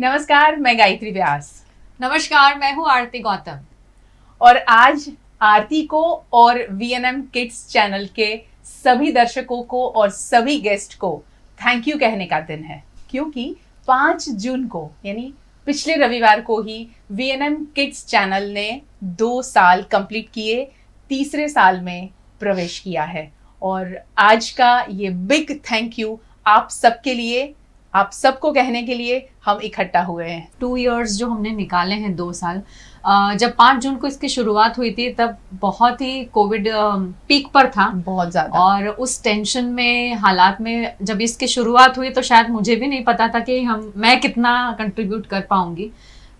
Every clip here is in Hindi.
नमस्कार, मैं गायत्री व्यास। नमस्कार, मैं हूँ आरती गौतम। और आज आरती को और VNM किड्स चैनल के सभी दर्शकों को और सभी गेस्ट को थैंक यू कहने का दिन है, क्योंकि 5 जून को यानी पिछले रविवार को ही VNM किड्स चैनल ने 2 साल कंप्लीट किए, तीसरे साल में प्रवेश किया है। और आज का ये बिग थैंक यू आप सबके लिए, आप सबको कहने के लिए हम इकट्ठा हुए हैं। 2 इयर्स जो हमने निकाले हैं, 2 साल। जब 5 जून को इसकी शुरुआत हुई थी तब बहुत ही कोविड पीक पर था, बहुत ज़्यादा। और उस टेंशन में, हालात में जब इसकी शुरुआत हुई तो शायद मुझे भी नहीं पता था कि मैं कितना कंट्रीब्यूट कर पाऊंगी।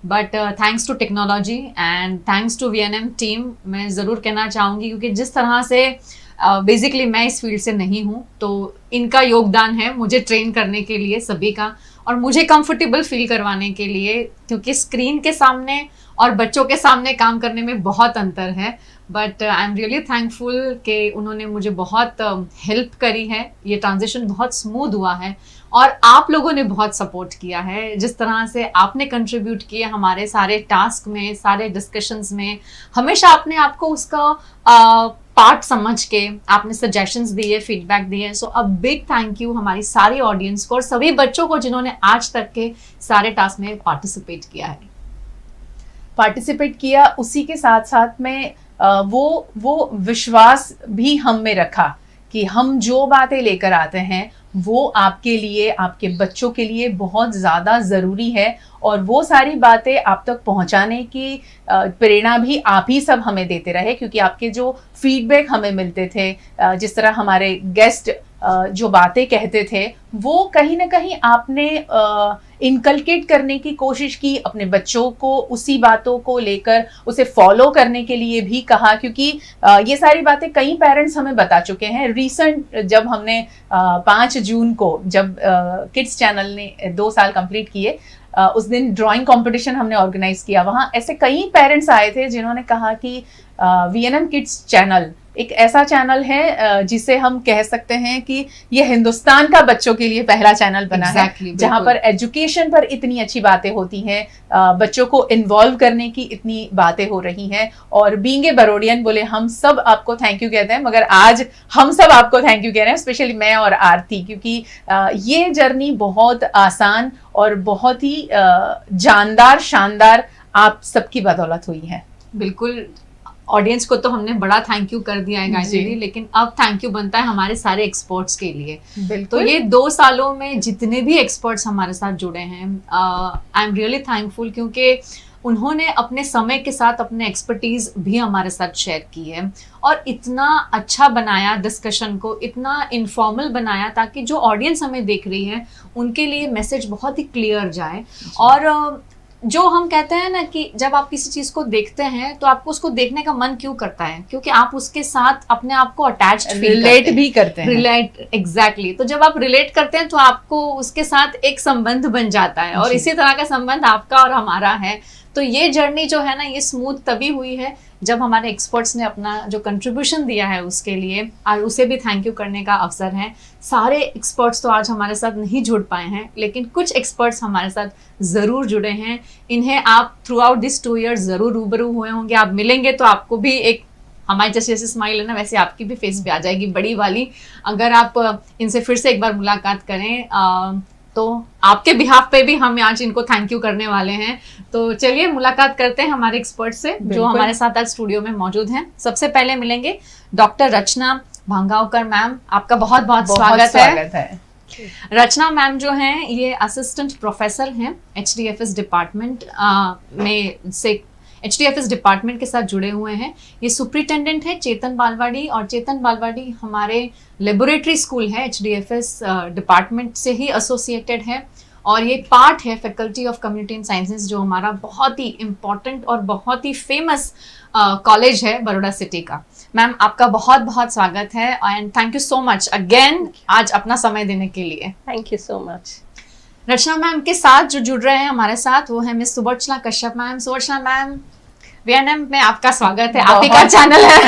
But thanks to technology and thanks to VNM team, मैं ज़रूर कहना चाहूँगी, क्योंकि जिस तरह से बेसिकली मैं इस फील्ड से नहीं हूँ, तो इनका योगदान है मुझे ट्रेन करने के लिए सभी का, और मुझे कंफर्टेबल फील करवाने के लिए, क्योंकि स्क्रीन के सामने और बच्चों के सामने काम करने में बहुत अंतर है। But I am really thankful कि उन्होंने मुझे बहुत हेल्प करी है। ये ट्रांजिशन बहुत स्मूथ हुआ है और आप लोगों ने बहुत सपोर्ट किया है। जिस तरह से आपने कंट्रीब्यूट किया हमारे सारे टास्क में, सारे डिस्कशंस में, हमेशा आपने आपको उसका पार्ट समझ के आपने सजेशंस दिए, फीडबैक दिए। सो अ बिग थैंक यू हमारी सारी ऑडियंस को और सभी बच्चों को जिन्होंने आज तक के सारे टास्क में पार्टिसिपेट किया। उसी के साथ साथ में वो विश्वास भी हम में रखा कि हम जो बातें लेकर आते हैं वो आपके लिए, आपके बच्चों के लिए बहुत ज़्यादा ज़रूरी है, और वो सारी बातें आप तक पहुंचाने की प्रेरणा भी आप ही सब हमें देते रहे, क्योंकि आपके जो फीडबैक हमें मिलते थे, जिस तरह हमारे गेस्ट जो बातें कहते थे, वो कहीं ना कहीं आपने इनकलकेट करने की कोशिश की, अपने बच्चों को उसी बातों को लेकर उसे फॉलो करने के लिए भी कहा, क्योंकि ये सारी बातें कई पेरेंट्स हमें बता चुके हैं। रिसेंट जब हमने 5 जून को जब किड्स चैनल ने 2 साल कंप्लीट किए, उस दिन ड्राइंग कंपटीशन हमने ऑर्गेनाइज किया। वहाँ ऐसे कई पेरेंट्स आए थे जिन्होंने कहा कि VNM किड्स चैनल एक ऐसा चैनल है जिसे हम कह सकते हैं कि ये हिंदुस्तान का बच्चों के लिए पहला चैनल बना है, जहाँ पर एजुकेशन पर इतनी अच्छी बातें होती हैं, बच्चों को इन्वॉल्व करने की इतनी बातें हो रही हैं। और बीइंग ए बरोडियन बोले हम सब आपको थैंक यू कहते हैं, मगर आज हम सब आपको थैंक यू कह रहे हैं, स्पेशली मैं और आरती, क्योंकि ये जर्नी बहुत आसान और बहुत ही जानदार, शानदार आप सबकी बदौलत हुई है। बिल्कुल, ऑडियंस को तो हमने बड़ा थैंक यू कर दिया है गायत्री जी, लेकिन अब थैंक यू बनता है हमारे सारे एक्सपर्ट्स के लिए। तो ये 2 सालों में जितने भी एक्सपर्ट्स हमारे साथ जुड़े हैं, आई एम रियली थैंकफुल, क्योंकि उन्होंने अपने समय के साथ अपने एक्सपर्टीज भी हमारे साथ शेयर की है और इतना अच्छा बनाया डिस्कशन को, इतना इनफॉर्मल बनाया ताकि जो ऑडियंस हमें देख रही है उनके लिए मैसेज बहुत ही क्लियर जाए। और जो हम कहते हैं ना कि जब आप किसी चीज को देखते हैं तो आपको उसको देखने का मन क्यों करता है, क्योंकि आप उसके साथ अपने आप को अटैच्ड रिलेट भी करते हैं। Relate, exactly. तो जब आप रिलेट करते हैं तो आपको उसके साथ एक संबंध बन जाता है, और इसी तरह का संबंध आपका और हमारा है। तो ये जर्नी जो है ना, ये स्मूथ तभी हुई है जब हमारे एक्सपर्ट्स ने अपना जो कंट्रीब्यूशन दिया है उसके लिए, और उसे भी थैंक यू करने का अवसर है। सारे एक्सपर्ट्स तो आज हमारे साथ नहीं जुड़ पाए हैं, लेकिन कुछ एक्सपर्ट्स हमारे साथ ज़रूर जुड़े हैं। इन्हें आप थ्रू आउट दिस 2 ईयर्स ज़रूर रूबरू हुए होंगे। आप मिलेंगे तो आपको भी एक, हमारी जैसे स्माइल है ना, वैसे आपकी भी फेस पे आ जाएगी बड़ी वाली, अगर आप इनसे फिर से एक बार मुलाकात करें। तो आपके बिहाफ पे भी हम आज इनको थैंक यू करने वाले हैं। तो चलिए मुलाकात करते हैं हमारे एक्सपर्ट से जो हमारे साथ आज स्टूडियो में मौजूद हैं। सबसे पहले मिलेंगे डॉक्टर रचना भांगावकर मैम, आपका बहुत बहुत स्वागत है। रचना मैम जो हैं ये असिस्टेंट प्रोफेसर हैं HDFS डिपार्टमेंट में से, HDFS डिपार्टमेंट के साथ जुड़े हुए हैं। ये सुप्रिटेंडेंट है चेतन बालवाड़ी, और चेतन बालवाड़ी हमारे लेबोरेटरी स्कूल है, HDFS डिपार्टमेंट से ही एसोसिएटेड है, और ये पार्ट है faculty of community and sciences, जो हमारा बहुत ही इम्पॉर्टेंट और बहुत ही फेमस कॉलेज है बड़ौदा सिटी का। मैम आपका बहुत बहुत स्वागत है, and thank you so much again आज अपना समय देने के लिए। Thank you so much. Rachna ma'am के साथ जो जुड़ रहे हैं हमारे साथ वो है miss Suvarchana Kashyap ma'am. Suvarchana ma'am, VNM में आपका स्वागत है, आप ही का चैनल है।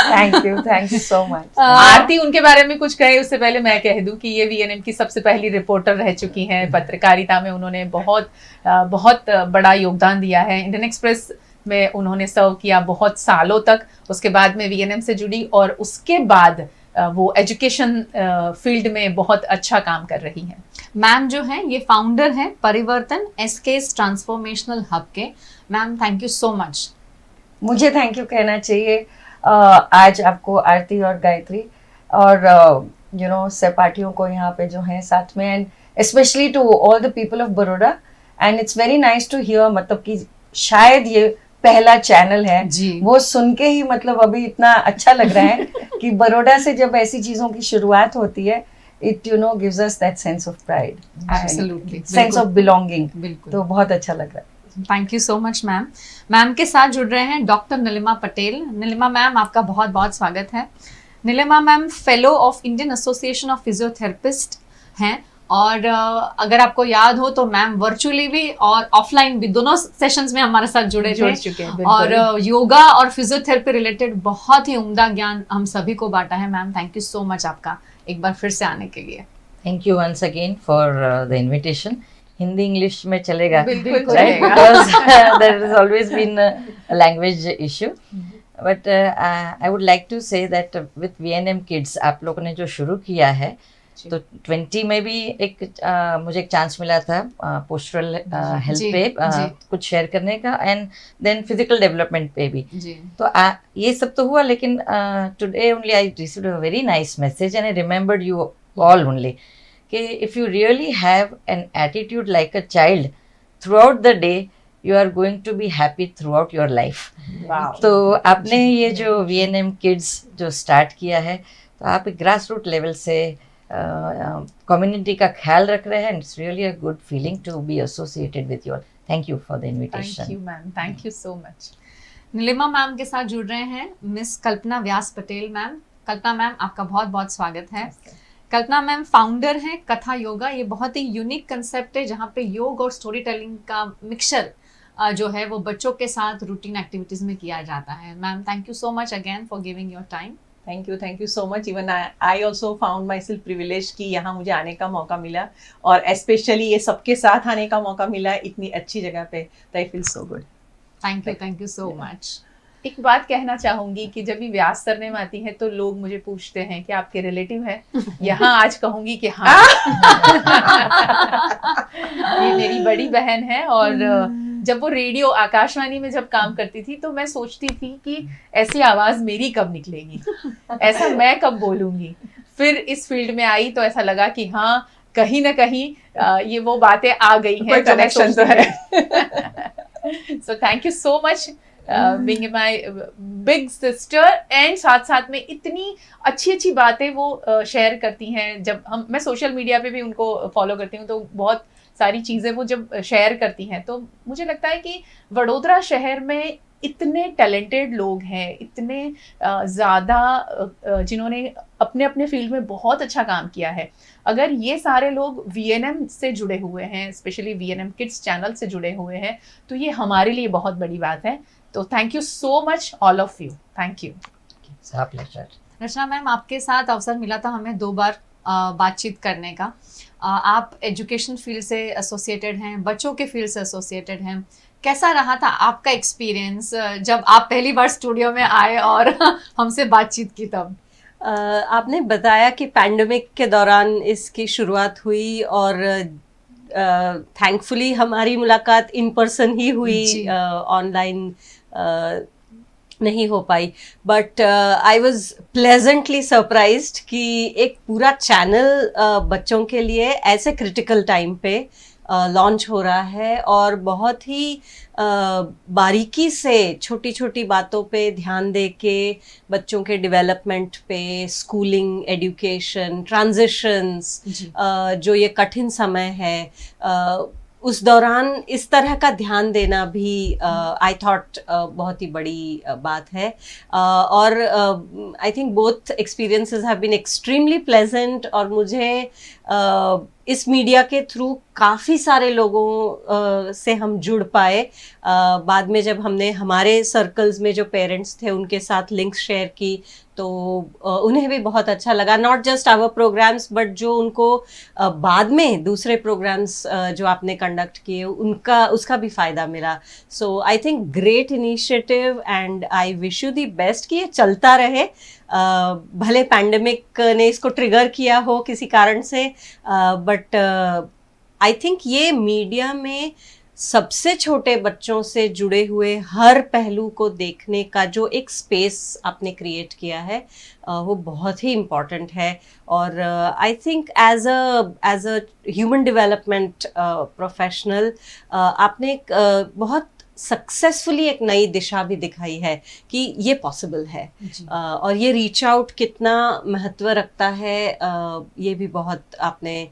Thank you so much. Aarti उनके बारे में कुछ कहे उससे पहले मैं कह दूं कि ये वीएनएम की सबसे पहली रिपोर्टर रह चुकी हैं। पत्रकारिता में उन्होंने बहुत बड़ा योगदान दिया है। इंडियन एक्सप्रेस में उन्होंने सर्व किया बहुत सालों तक। उसके बाद में वीएनएम से जुड़ी और उसके बाद वो एजुकेशन फील्ड में बहुत अच्छा काम कर रही हैं। मैम जो है ये फाउंडर है परिवर्तन एसकेएस ट्रांसफॉर्मेशनल हब के। Ma'am thank you so much. मुझे थैंक यू कहना चाहिए आज आपको, आरती और गायत्री और सहपाठियों को यहाँ पे जो है साथ में, and specially to all the people of Baroda. And it's very nice to here, मतलब कि शायद ये पहला चैनल है जी। वो सुन के ही मतलब अभी इतना अच्छा लग रहा है कि बड़ौदा से जब ऐसी चीजों की शुरुआत होती है, it gives us that sense of pride, Absolutely, sense of belonging। बिल्कुल, तो बहुत अच्छा लग रहा है। Thank you so much ma'am. Ma'am के साथ जुड़ रहे हैं डॉक्टर नीलिमा पटेल। नीलिमा मैम आपका बहुत बहुत स्वागत है। Neelima ma'am fellow of Indian association of physiotherapist हैं और अगर आपको याद हो तो मैम वर्चुअली भी और ऑफलाइन भी दोनों सेशंस में हमारे साथ जुड़ चुके हैं और योगा और फिजियोथेरेपी रिलेटेड बहुत ही उम्दा ज्ञान हम सभी को बांटा है। Ma'am thank you so much आपका एक बार फिर से आने के लिए। Thank you once again for the invitation. Hindi English में चलेगा, बिल्कुल right? Because there has always been a language issue. But I would like to say that with VNM Kids आप लोगों ने जो शुरू किया है, तो 20 में भी मुझे एक चांस मिला था पोस्टरल हेल्थ पे कुछ शेयर करने का, एंड देन फिजिकल डेवलपमेंट पे भी। तो ये सब तो हुआ, लेकिन today only I received a very nice message and I remembered you all only कि if you really have an attitude like a child throughout the day, you are going to be happy throughout your life. तो आपने ये जो VNM किड्स जो स्टार्ट किया है, तो आप ग्रास रूट लेवल से कम्युनिटी का ख्याल रख रहे हैं। It's really a good feeling to be associated with you all. Thank you for the invitation. Thank you ma'am, thank you so much. Neelima ma'am के साथ जुड़ रहे हैं miss Kalpana Vyas Patel ma'am. Kalpana ma'am आपका बहुत बहुत स्वागत है। कल्पना मैम फाउंडर हैं कथा योगा। ये बहुत ही यूनिक कंसेप्ट है जहाँ पे योग और स्टोरी टेलिंग का मिक्सचर जो है वो बच्चों के साथ रूटीन एक्टिविटीज में किया जाता है। Ma'am thank you so much again for giving your time. Thank you so much. Even I also found my self privilege कि यहाँ मुझे आने का मौका मिला और स्पेशली ये सबके साथ आने का मौका मिला इतनी अच्छी जगह पे। तो I feel so good. Thank you so much. एक बात कहना चाहूंगी कि जब भी व्यास करने में आती है तो लोग मुझे पूछते हैं कि आपके रिलेटिव हैं। यहाँ आज कहूंगी कि हाँ ये मेरी बड़ी बहन है। और जब वो रेडियो आकाशवाणी में जब काम करती थी तो मैं सोचती थी कि ऐसी आवाज मेरी कब निकलेगी, ऐसा मैं कब बोलूंगी। फिर इस फील्ड में आई तो ऐसा लगा कि हाँ कहीं ना कहीं ये वो बातें आ गई हैं, कनेक्शन तो है। So thank you so much being my big sister, and साथ साथ में इतनी अच्छी बातें वो शेयर करती हैं। जब मैं सोशल मीडिया पे भी उनको फॉलो करती हूँ तो बहुत सारी चीज़ें वो जब शेयर करती हैं तो मुझे लगता है कि वडोदरा शहर में इतने टैलेंटेड लोग हैं, इतने ज़्यादा जिन्होंने अपने अपने फील्ड में बहुत अच्छा काम किया है। अगर ये सारे लोग VNM से जुड़े हुए हैं, स्पेशली VNM किड्स चैनल से जुड़े हुए हैं, तो ये हमारे लिए बहुत बड़ी बात है। तो thank you so much all of you. Thank you. Rachna ma'am आपके साथ अवसर मिला था हमें 2 बार बातचीत करने का। आप एजुकेशन फील्ड से एसोसिएटेड हैं, बच्चों के फील्ड से एसोसिएटेड हैं। कैसा रहा था आपका एक्सपीरियंस जब आप पहली बार स्टूडियो में आए और हमसे बातचीत की तब? आपने बताया कि पैंडेमिक के दौरान इसकी शुरुआत हुई और थैंकफुली हमारी मुलाकात इन पर्सन ही हुई, ऑनलाइन नहीं हो पाई। But I was pleasantly surprised कि एक पूरा चैनल बच्चों के लिए ऐसे क्रिटिकल टाइम पे लॉन्च हो रहा है और बहुत ही बारीकी से छोटी छोटी बातों पे ध्यान दे के बच्चों के डेवलपमेंट पे, स्कूलिंग, एजुकेशन, ट्रांजिशंस, जो ये कठिन समय है उस दौरान इस तरह का ध्यान देना भी आई थॉट बहुत ही बड़ी बात है। और I think both experiences have been extremely pleasant, और मुझे इस मीडिया के थ्रू काफ़ी सारे लोगों से हम जुड़ पाए। बाद में जब हमने हमारे सर्कल्स में जो पेरेंट्स थे उनके साथ लिंक्स शेयर की, तो उन्हें भी बहुत अच्छा लगा। Not just our programs, but जो उनको बाद में दूसरे प्रोग्राम्स जो आपने कंडक्ट किए उसका भी फ़ायदा मिला। So I think great initiative, and I wish you the best कि ये चलता रहे। भले पैंडेमिक ने इसको ट्रिगर किया हो किसी कारण से, बट आई थिंक ये मीडिया में सबसे छोटे बच्चों से जुड़े हुए हर पहलू को देखने का जो एक स्पेस आपने क्रिएट किया है, वो बहुत ही इम्पॉर्टेंट है। और I think as a human development professional आपने बहुत सक्सेसफुली एक नई दिशा भी दिखाई है कि ये पॉसिबल है। और ये रीच आउट कितना महत्व रखता है, ये भी आपने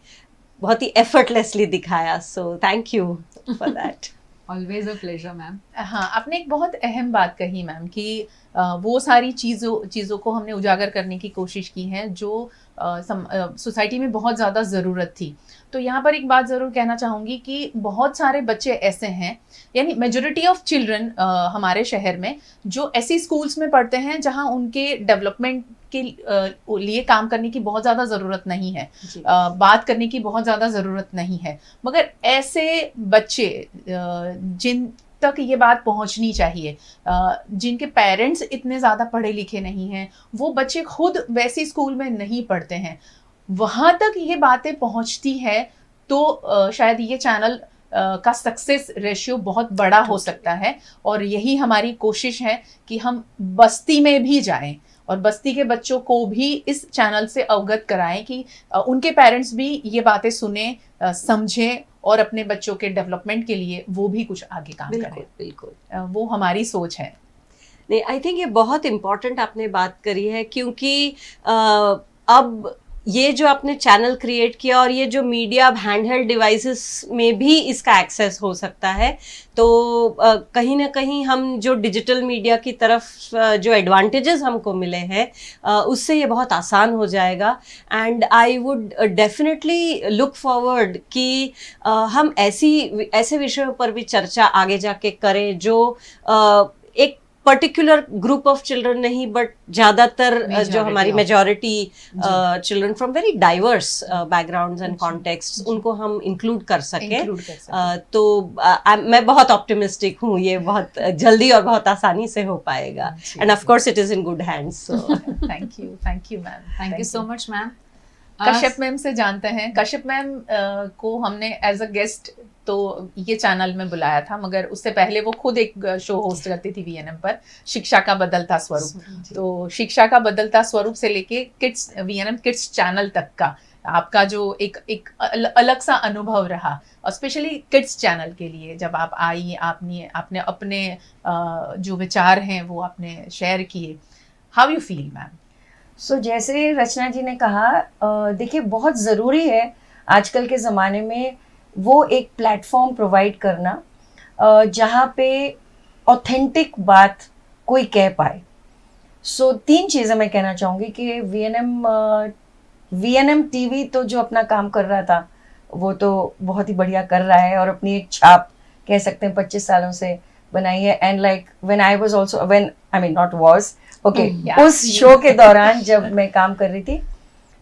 बहुत ही एफर्टलेसली दिखाया। So thank you for that. Always a pleasure ma'am. हाँ, आपने एक बहुत अहम बात कही मैम कि वो सारी चीज़ों को हमने उजागर करने की कोशिश की है जो सोसाइटी में बहुत ज़्यादा ज़रूरत थी। तो यहाँ पर एक बात ज़रूर कहना चाहूँगी कि बहुत सारे बच्चे ऐसे हैं, यानी मेजॉरिटी ऑफ चिल्ड्रन हमारे शहर में जो ऐसी स्कूल्स में पढ़ते हैं जहाँ उनके डेवलपमेंट के लिए काम करने की बहुत ज़्यादा ज़रूरत नहीं है, बात करने की बहुत ज़्यादा ज़रूरत नहीं है, मगर ऐसे बच्चे जिन तक ये बात पहुंचनी चाहिए, जिनके पेरेंट्स इतने ज़्यादा पढ़े लिखे नहीं हैं, वो बच्चे खुद वैसी स्कूल में नहीं पढ़ते हैं, वहाँ तक ये बातें पहुंचती है, तो शायद ये चैनल का सक्सेस रेशियो बहुत बड़ा हो सकता है। और यही हमारी कोशिश है कि हम बस्ती में भी जाएं और बस्ती के बच्चों को भी इस चैनल से अवगत कराएं कि उनके पेरेंट्स भी ये बातें सुने, समझें और अपने बच्चों के डेवलपमेंट के लिए वो भी कुछ आगे काम करें। बिल्कुल वो हमारी सोच है। नहीं, आई थिंक ये बहुत इम्पोर्टेंट आपने बात करी है, क्योंकि अब ये जो आपने चैनल क्रिएट किया और ये जो मीडिया अब हैंडहेल्ड डिवाइसेस में भी इसका एक्सेस हो सकता है, तो कहीं ना कहीं हम जो डिजिटल मीडिया की तरफ जो एडवांटेजेस हमको मिले हैं, उससे ये बहुत आसान हो जाएगा। And I would definitely look forward कि हम ऐसे विषयों पर भी चर्चा आगे जाके करें जो एक पर्टिकुलर ग्रुप ऑफ चिल्ड्रन नहीं, बट ज़्यादातर जो हमारी majority children from very diverse backgrounds and context, उनको हम इंक्लूड कर सकें। तो मैं बहुत ऑप्टिमिस्टिक हूँ, ये बहुत जल्दी और बहुत आसानी से हो पाएगा। End of course it is in good hands. Thank you ma'am, thank you so much ma'am. Kashyap ma'am से जानते हैं। कश्यप मैम को हमने एज अ गेस्ट तो ये चैनल में बुलाया था, मगर उससे पहले वो खुद एक शो होस्ट करती थी वीएनएम पर, शिक्षा का बदलता स्वरूप। तो शिक्षा का बदलता स्वरूप से लेके किड्स वीएनएम किड्स चैनल तक का आपका जो एक अलग सा अनुभव रहा, और स्पेशली किड्स चैनल के लिए जब आप आई, आपने अपने जो विचार हैं वो आपने शेयर किए। How you feel ma'am? So जैसे रचना जी ने कहा, देखिए बहुत ज़रूरी है आजकल के ज़माने में वो एक प्लेटफॉर्म प्रोवाइड करना जहाँ पे ऑथेंटिक बात कोई कह पाए। सो 3 चीज़ें मैं कहना चाहूँगी कि वीएनएम टीवी तो जो अपना काम कर रहा था वो तो बहुत ही बढ़िया कर रहा है और अपनी एक छाप कह सकते हैं 25 सालों से बनाई है। And like when I was also उस शो के दौरान जब मैं काम कर रही थी,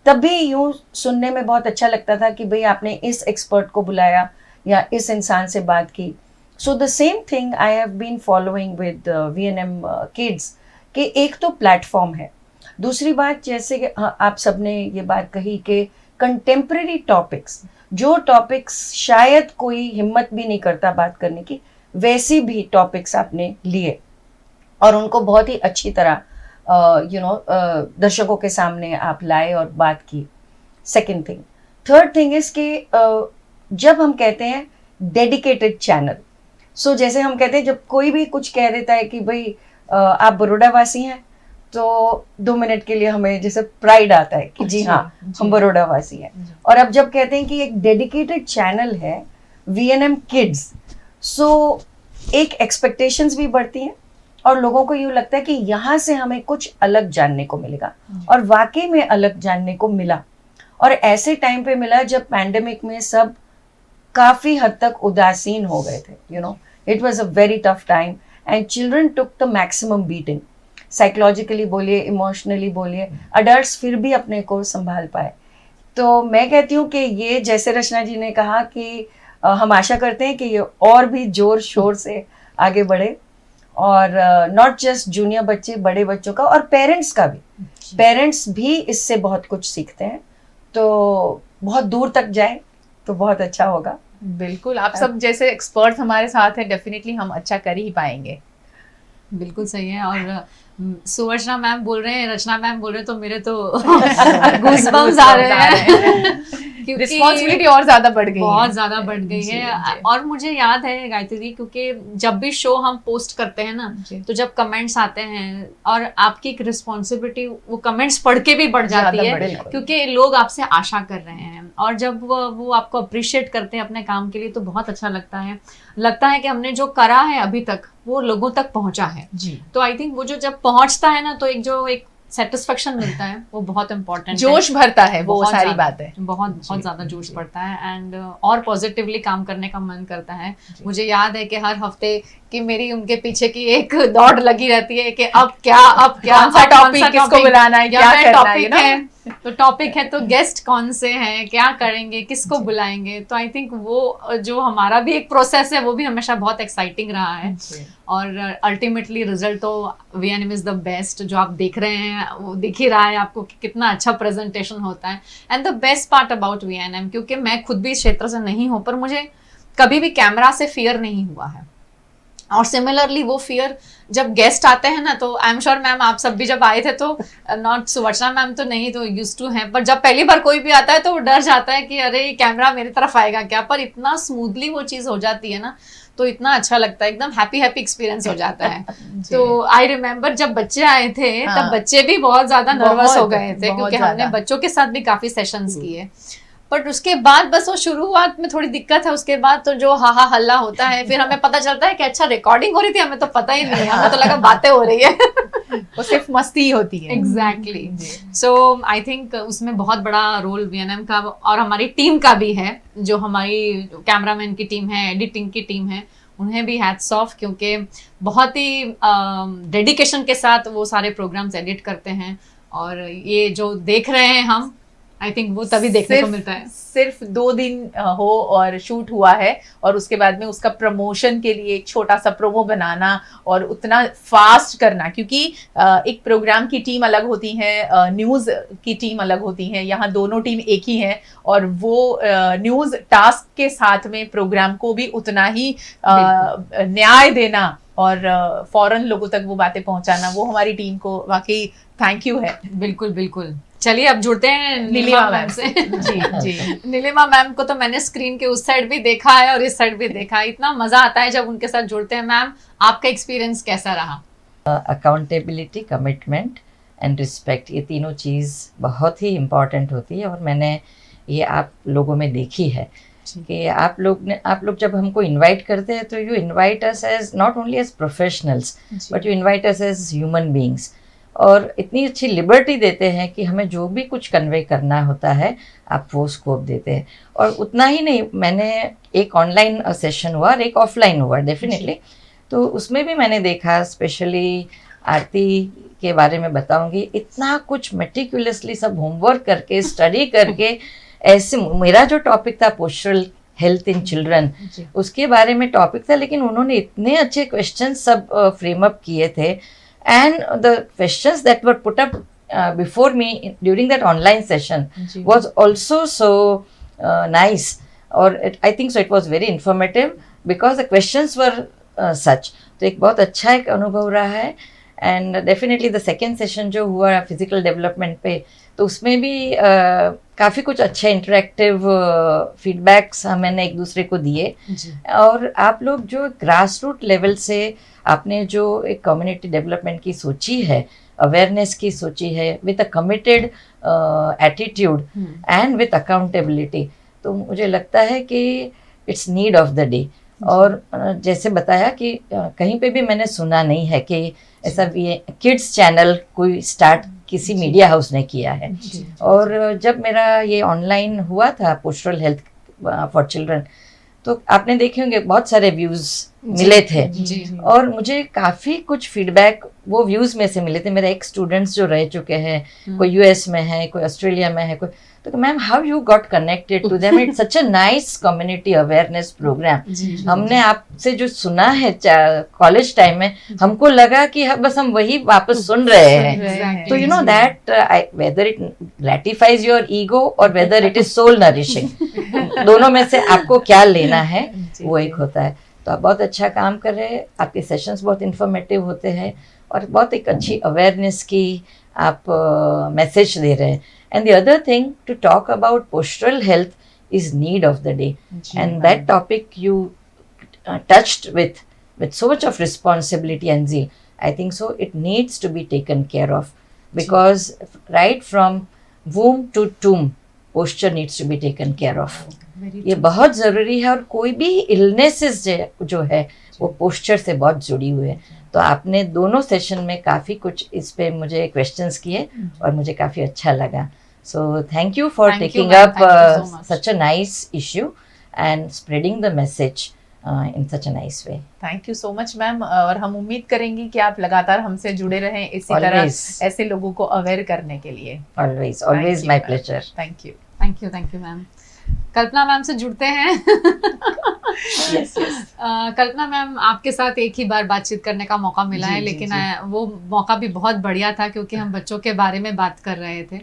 तब भी यूँ सुनने में बहुत अच्छा लगता था कि भाई आपने इस एक्सपर्ट को बुलाया या इस इंसान से बात की। So the same thing I have been following with VNM kids कि एक तो प्लेटफॉर्म है, दूसरी बात जैसे कि आप सबने ये बात कही कि कंटेम्प्रेरी टॉपिक्स, जो टॉपिक्स शायद कोई हिम्मत भी नहीं करता बात करने की, वैसी भी टॉपिक्स आपने लिए और उनको बहुत ही अच्छी तरह दर्शकों के सामने आप लाए और बात की। Second thing. Third thing is कि जब हम कहते हैं डेडिकेटेड चैनल, सो जैसे हम कहते हैं जब कोई भी कुछ कह देता है कि भाई आप बड़ौदा वासी हैं, तो 2 मिनट के लिए हमें जैसे प्राइड आता है कि जी हाँ हम बड़ौदा वासी हैं। और अब जब कहते हैं कि एक डेडिकेटेड चैनल है, VNM किड्स, सो एक एक्सपेक्टेशंस भी बढ़ती हैं और लोगों को यूँ लगता है कि यहाँ से हमें कुछ अलग जानने को मिलेगा, और वाकई में अलग जानने को मिला। और ऐसे टाइम पे मिला जब पैंडेमिक में सब काफ़ी हद तक उदासीन हो गए थे, you know, it was a very tough time and children took the maximum beating, psychologically बोलिए, इमोशनली बोलिए, अडल्ट्स फिर भी अपने को संभाल पाए। तो मैं कहती हूँ कि ये, जैसे रचना जी ने कहा कि हम आशा करते हैं कि ये और भी जोर शोर से आगे बढ़े, और नॉट जस्ट जूनियर बच्चे, बड़े बच्चों का और पेरेंट्स का भी, पेरेंट्स भी इससे बहुत कुछ सीखते हैं, तो बहुत दूर तक जाए तो बहुत अच्छा होगा। बिल्कुल, आप सब जैसे एक्सपर्ट हमारे साथ हैं, डेफिनेटली हम अच्छा कर ही पाएंगे। बिल्कुल सही है। और सुवर्चना मैम बोल रहे हैं, रचना मैम बोल रहे हैं, तो मेरे तो गूज़बम्स आ रहे हैं क्योंकि रिस्पॉन्सिबिलिटी और ज्यादा बढ़ गई बहुत है। ज्यादा बढ़ गई जी, है। जी। और मुझे याद है गायत्री दी, क्योंकि जब भी शो हम पोस्ट करते हैं ना, जी। तो जब कमेंट्स आते हैं और आपकी एक रिस्पॉन्सिबिलिटी वो कमेंट्स पढ़ के भी बढ़ जाती ज्यादा है, बढ़ जाती है। क्योंकि लोग आपसे आशा कर रहे हैं, और जब वो आपको अप्रिशिएट करते हैं अपने काम के लिए, तो बहुत अच्छा लगता है कि हमने जो करा है अभी तक वो लोगों तक पहुंचा है। जी, तो आई थिंक वो जो जब पहुंचता है ना, तो एक सेटिस्फेक्शन मिलता है, वो बहुत इंपॉर्टेंट है। जोश भरता है, वो बहुत सारी ज्यादा, बात है। बहुत ज्यादा जोश पड़ता है, एंड और पॉजिटिवली काम करने का मन करता है। मुझे याद है कि हर हफ्ते कि मेरी उनके पीछे की एक दौड़ लगी रहती है कि अब क्या कौन सा टॉपिक, किसको बुलाना है, क्या करना है, टॉपिक है, तो टॉपिक है तो गेस्ट कौन से हैं, क्या करेंगे, किसको बुलाएंगे। तो आई थिंक वो जो हमारा भी एक प्रोसेस है, वो भी हमेशा बहुत एक्साइटिंग रहा है। और अल्टीमेटली रिजल्ट तो VNM इज द बेस्ट। जो आप देख रहे हैं वो दिख ही रहा है आपको कि कितना अच्छा प्रेजेंटेशन होता है। And the best part about VNM, क्योंकि मैं खुद भी इस क्षेत्र से नहीं हूँ, पर मुझे कभी भी कैमरा से फियर नहीं हुआ है। और सिमिलरली वो फियर जब गेस्ट आते हैं ना, तो आई एम श्योर मैम आप सब भी जब आए थे, तो नॉट सुवर्चना मैम तो नहीं, तो यूज टू हैं, पर जब पहली बार कोई भी आता है तो वो डर जाता है कि अरे कैमरा मेरी तरफ आएगा क्या, पर इतना स्मूथली वो चीज़ हो जाती है ना, तो इतना अच्छा लगता है, एकदम हैप्पी एक्सपीरियंस हो जाता है। तो आई रिमेम्बर जब बच्चे आए थे, तब बच्चे भी बहुत ज्यादा नर्वस हो गए थे, क्योंकि हमने बच्चों के साथ भी काफी सेशंस किए। बट उसके बाद बस वो शुरुआत में थोड़ी दिक्कत है, उसके बाद तो जो हा हल्ला होता है, फिर हमें पता चलता है कि अच्छा रिकॉर्डिंग हो रही थी, हमें तो पता ही नहीं है, हमें तो लगा बातें हो रही है। वो सिर्फ मस्ती ही होती है। एग्जैक्टली। सो आई थिंक उसमें बहुत बड़ा रोल VNM का और हमारी टीम का भी है, जो हमारी कैमरामैन की टीम है, एडिटिंग की टीम है, उन्हें भी हैट्स ऑफ, क्योंकि बहुत ही डेडिकेशन के साथ वो सारे प्रोग्राम्स एडिट करते हैं। और ये जो देख रहे हैं हम, आई थिंक वो तभी देखने को मिलता है। सिर्फ 2 दिन हो और शूट हुआ है, और उसके बाद में उसका प्रमोशन के लिए एक छोटा सा प्रोमो बनाना और उतना फास्ट करना, क्योंकि एक प्रोग्राम की टीम अलग होती है, न्यूज़ की टीम अलग होती है, यहाँ दोनों टीम एक ही है, और वो न्यूज़ टास्क के साथ में प्रोग्राम को भी उतना ही न्याय देना और फौरन लोगों तक वो बातें पहुंचाना, वो हमारी टीम को वाकई थैंक यू है। बिल्कुल बिल्कुल। चलिए अब जुड़ते हैं नीलिमा मैम से। जी जी। नीलिमा मैम को तो मैंने स्क्रीन के उस साइड भी देखा है और इस साइड भी देखा है, इतना मजा आता है जब उनके साथ जुड़ते हैं। मैम आपका एक्सपीरियंस कैसा रहा? अकाउंटेबिलिटी, कमिटमेंट एंड रिस्पेक्ट, ये तीनों चीज़ बहुत ही इम्पॉर्टेंट होती है, और मैंने ये आप लोगों में देखी है कि आप लोग जब हमको इनवाइट करते हैं, तो you invite us as not only as professionals, but you invite us as human beings, और इतनी अच्छी लिबर्टी देते हैं कि हमें जो भी कुछ कन्वे करना होता है आप वो स्कोप देते हैं। और उतना ही नहीं, मैंने एक ऑनलाइन सेशन हुआ और एक ऑफलाइन हुआ डेफिनेटली, तो उसमें भी मैंने देखा, स्पेशली आरती के बारे में बताऊंगी, इतना कुछ मेटिकुलसली सब होमवर्क करके, स्टडी करके, ऐसे मेरा जो टॉपिक था पोस्चरल हेल्थ इन चिल्ड्रन, उसके बारे में टॉपिक था, लेकिन उन्होंने इतने अच्छे क्वेश्चन सब फ्रेम अप किए थे, and the questions that were put up before me during that online session was also so nice, or I think so it was very informative because the questions were such. तो एक बहुत अच्छा एक अनुभव रहा है। And definitely the second session जो हुआ फिजिकल डेवलपमेंट पे, तो उसमें भी काफ़ी कुछ अच्छे इंटरेक्टिव फीडबैक्स मैंने एक दूसरे को दिए, और आप लोग जो ग्रास रूट लेवल से आपने जो एक कम्युनिटी डेवलपमेंट की सोची है, अवेयरनेस की सोची है, with a committed attitude and with accountability, तो मुझे लगता है कि it's need of the day. और जैसे बताया कि कहीं पे भी मैंने सुना नहीं है कि ऐसा भी किड्स चैनल कोई स्टार्ट किसी मीडिया हाउस ने किया है। और जब मेरा ये ऑनलाइन हुआ था पोस्टल हेल्थ फॉर चिल्ड्रन, तो आपने देखे होंगे बहुत सारे व्यूज़ मिले थे। और मुझे काफ़ी कुछ फीडबैक वो व्यूज़ में से मिले थे। मेरे एक स्टूडेंट्स जो रह चुके हैं, कोई यूएस में है, कोई ऑस्ट्रेलिया में है, कोई, तो ma'am how you got connected to them, it's such a nice community awareness program. हमने आपसे जो सुना है कॉलेज टाइम में, हमको लगा कि बस हम वही वापस सुन रहे हैं। तो you know that whether it gratifies your ego और whether it is soul nourishing, दोनों में से आपको क्या लेना है वो एक होता है। तो आप बहुत अच्छा काम कर रहे हैं, आपके सेशंस बहुत इंफॉर्मेटिव होते हैं और बहुत एक अच्छी अवेयरनेस की आप मैसेज दे रहे हैं। And the other thing to talk about postural health is need of the day, and that topic you touched with so much of responsibility and zeal. I think so it needs to be taken care of, because right from womb to tomb posture needs to be taken care of. ये बहुत ज़रूरी है। और कोई भी illnesses जो है वो पोस्चर से बहुत जुड़ी हुई है। तो आपने दोनों सेशन में काफ़ी कुछ इस पे मुझे क्वेश्चंस किए और मुझे काफ़ी अच्छा लगा। So thank you for taking up such a nice issue and spreading the message in such a nice way. Thank you so much ma'am. और हम उम्मीद करेंगे कि आप लगातार हमसे जुड़े रहें इसी तरह ऐसे लोगों को अवेयर करने के लिए। Always my pleasure. Thank you ma'am. Kalpana ma'am से जुड़ते हैं। yes. कल्पना मैम, आपके साथ एक ही बार बातचीत करने का मौका मिला है, लेकिन वो मौका भी बहुत बढ़िया था क्योंकि हम बच्चों के बारे में बात कर रहे थे।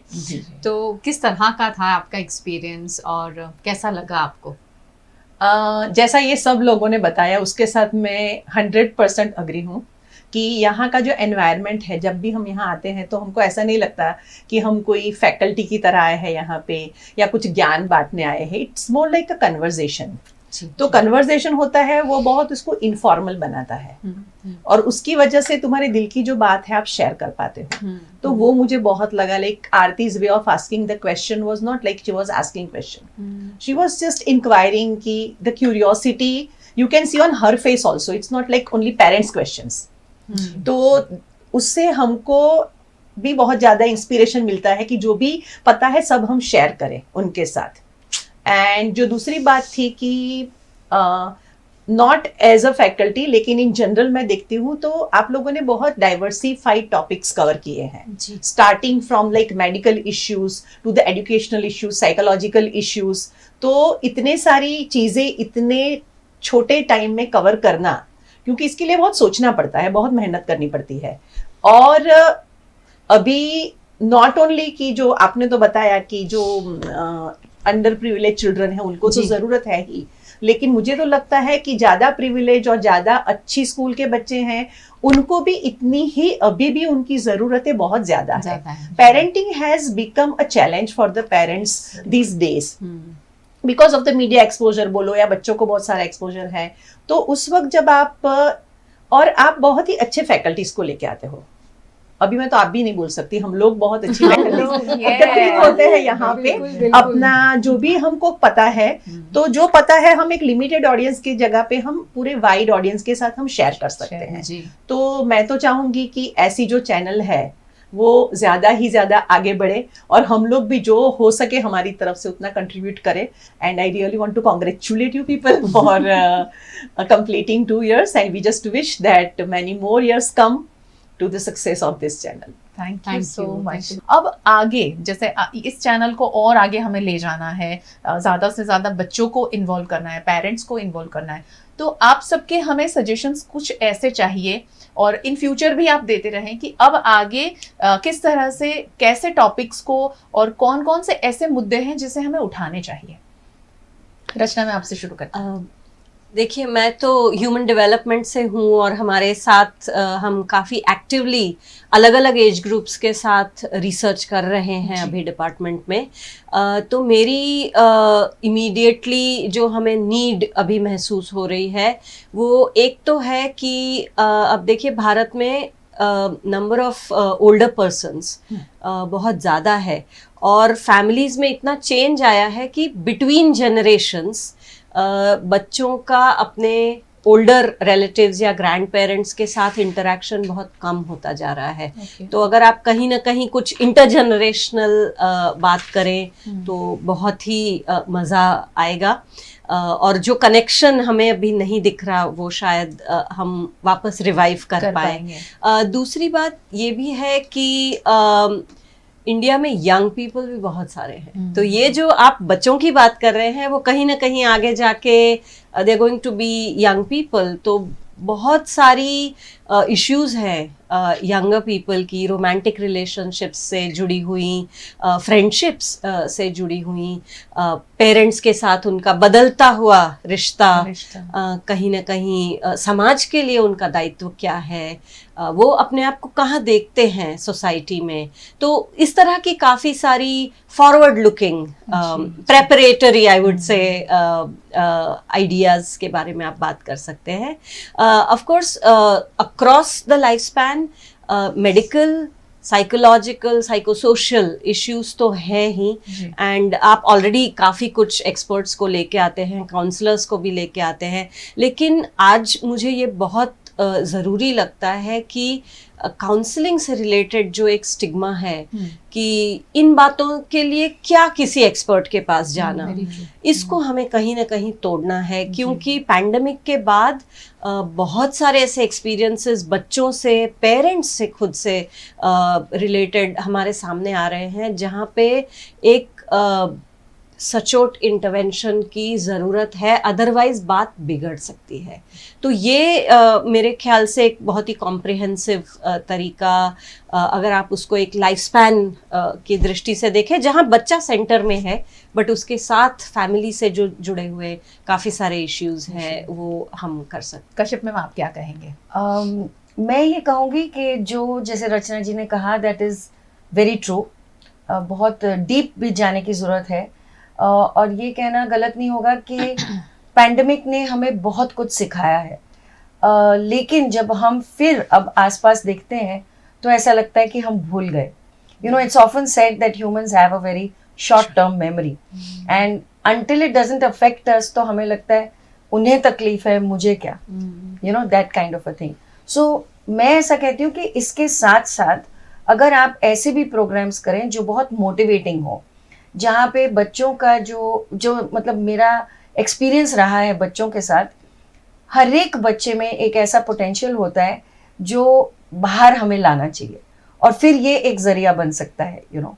तो किस तरह का था आपका एक्सपीरियंस और कैसा लगा आपको? जैसा ये सब लोगों ने बताया उसके साथ मैं 100% अग्री हूँ कि यहाँ का जो एनवायरनमेंट है, जब भी हम यहाँ आते हैं तो हमको ऐसा नहीं लगता कि हम कोई फैकल्टी की तरह आए हैं यहाँ पे या कुछ ज्ञान बांटने आए हैं। It's more like a conversation. तो कन्वर्सेशन होता है वो बहुत उसको इनफॉर्मल बनाता है और उसकी वजह से तुम्हारे दिल की जो बात है आप शेयर कर पाते हो। तो वो मुझे बहुत लगा। Like Aarti's way of asking the question was not like she was asking question, she was just inquiring की the curiosity you can see on her face also. It's not like only parents questions. तो उससे हमको भी बहुत ज्यादा इंस्पिरेशन मिलता है कि जो भी पता है सब हम शेयर करें उनके साथ। एंड जो दूसरी बात थी कि नॉट एज अ फैकल्टी लेकिन इन जनरल मैं देखती हूँ तो आप लोगों ने बहुत डाइवर्सिफाइड टॉपिक्स कवर किए हैं, starting from like medical issues to the educational issues, psychological issues. तो इतने सारी चीजें इतने छोटे टाइम में कवर करना, क्योंकि इसके लिए बहुत सोचना पड़ता है, बहुत मेहनत करनी पड़ती है। और अभी नॉट ओनली कि जो आपने तो बताया कि जो अंडर प्रिविलेज चिल्ड्रन है उनको तो जरूरत है ही, लेकिन मुझे तो लगता है कि ज्यादा प्रिविलेज और ज्यादा अच्छी स्कूल के बच्चे हैं उनको भी इतनी ही अभी भी उनकी जरूरतें बहुत ज्यादा है। Parenting has become a challenge for the parents these days because of the media exposure बोलो या बच्चों को बहुत सारा एक्सपोजर है। तो उस वक्त जब आप बहुत ही अच्छे फैकल्टीज को लेके आते हो, अभी मैं तो आप भी नहीं बोल सकती, हम लोग बहुत अच्छी फैकल्टीज होते हैं यहाँ पे, अपना जो भी हमको पता है, तो जो पता है हम एक लिमिटेड ऑडियंस की जगह पे हम पूरे वाइड ऑडियंस के साथ हम शेयर कर सकते हैं। तो मैं तो चाहूंगी कि ऐसी जो चैनल है वो ज्यादा ही ज्यादा आगे बढ़े और हम लोग भी जो हो सके हमारी तरफ से उतना कंट्रीब्यूट करें। And I really want to congratulate you people for completing 2 years and we just wish that many more years come to the success of this channel. Thank you so much. अब आगे जैसे इस चैनल को और आगे हमें ले जाना है, ज़्यादा से ज़्यादा बच्चों को इन्वॉल्व करना है, पेरेंट्स को इन्वॉल्व करना है, तो आप सबके हमें सजेशंस कुछ ऐसे चाहिए और इन फ्यूचर भी आप देते रहें कि अब आगे किस तरह से कैसे टॉपिक्स को और कौन कौन से ऐसे मुद्दे हैं जिसे हमें उठाने चाहिए। रचना, मैं आपसे शुरू करती हूँ। देखिए, मैं तो ह्यूमन डेवलपमेंट से हूँ और हमारे साथ हम काफ़ी एक्टिवली अलग अलग एज ग्रुप्स के साथ रिसर्च कर रहे हैं अभी डिपार्टमेंट में। तो मेरी इमीडिएटली जो हमें नीड अभी महसूस हो रही है वो एक तो है कि अब देखिए भारत में नंबर ऑफ ओल्डर पर्सन्स बहुत ज़्यादा है और फैमिलीज़ में इतना चेंज आया है कि बिटवीन जनरेशंस बच्चों का अपने ओल्डर रिलेटिव्स या ग्रैंड पेरेंट्स के साथ इंटरेक्शन बहुत कम होता जा रहा है। तो अगर आप कहीं ना कहीं कुछ इंटरजनरेशनल बात करें तो बहुत ही मज़ा आएगा, और जो कनेक्शन हमें अभी नहीं दिख रहा वो शायद हम वापस रिवाइव कर पाए। दूसरी बात ये भी है कि इंडिया में यंग पीपल भी बहुत सारे हैं, तो ये जो आप बच्चों की बात कर रहे हैं वो कहीं ना कहीं आगे जाके they are going to be young people. तो बहुत सारी इश्यूज हैं यंगर पीपल की, रोमांटिक रिलेशनशिप्स से जुड़ी हुई, फ्रेंडशिप्स से जुड़ी हुई, पेरेंट्स के साथ उनका बदलता हुआ रिश्ता, कहीं ना कहीं समाज के लिए उनका दायित्व क्या है, वो अपने आप को कहाँ देखते हैं सोसाइटी में। तो इस तरह की काफ़ी सारी forward looking preparatory I would से आइडियाज़ के बारे में आप बात कर सकते हैं। Of course across the life span medical, psychological, psychosocial issues तो हैं ही, एंड आप ऑलरेडी काफ़ी कुछ एक्सपर्ट्स को लेके आते हैं, काउंसलर्स को भी लेके आते हैं, लेकिन आज मुझे ये बहुत ज़रूरी लगता है कि काउंसलिंग से रिलेटेड जो एक स्टिग्मा है कि इन बातों के लिए क्या किसी एक्सपर्ट के पास जाना, इसको हमें कहीं ना कहीं तोड़ना है, क्योंकि पैंडेमिक के बाद बहुत सारे ऐसे एक्सपीरियंसेस बच्चों से, पेरेंट्स से, खुद से रिलेटेड हमारे सामने आ रहे हैं, जहाँ पे एक सचोट इंटरवेंशन की ज़रूरत है, अदरवाइज बात बिगड़ सकती है। तो ये मेरे ख्याल से एक बहुत ही कॉम्प्रिहेंसिव तरीका, अगर आप उसको एक लाइफ स्पैन की दृष्टि से देखें, जहाँ बच्चा सेंटर में है बट उसके साथ फैमिली से जो जुड़े हुए काफ़ी सारे इश्यूज हैं, वो हम कर सकते। कश्यप मैम, आप क्या कहेंगे? मैं ये कहूँगी कि जो जैसे रचना जी ने कहा, दैट इज़ वेरी ट्रू, बहुत डीप भी जाने की ज़रूरत है, और ये कहना गलत नहीं होगा कि पैंडेमिक ने हमें बहुत कुछ सिखाया है, लेकिन जब हम फिर अब आसपास देखते हैं तो ऐसा लगता है कि हम भूल गए। You know, it's often said that humans have a very short term memory, and until it doesn't affect us तो हमें लगता है उन्हें तकलीफ है, मुझे क्या, you know, that kind of a thing. So मैं ऐसा कहती हूँ कि इसके साथ साथ अगर आप ऐसे भी प्रोग्राम्स करें जो बहुत मोटिवेटिंग हो, जहाँ पे बच्चों का जो मतलब मेरा एक्सपीरियंस रहा है बच्चों के साथ, हर एक बच्चे में एक ऐसा पोटेंशियल होता है जो बाहर हमें लाना चाहिए, और फिर ये एक जरिया बन सकता है, you know.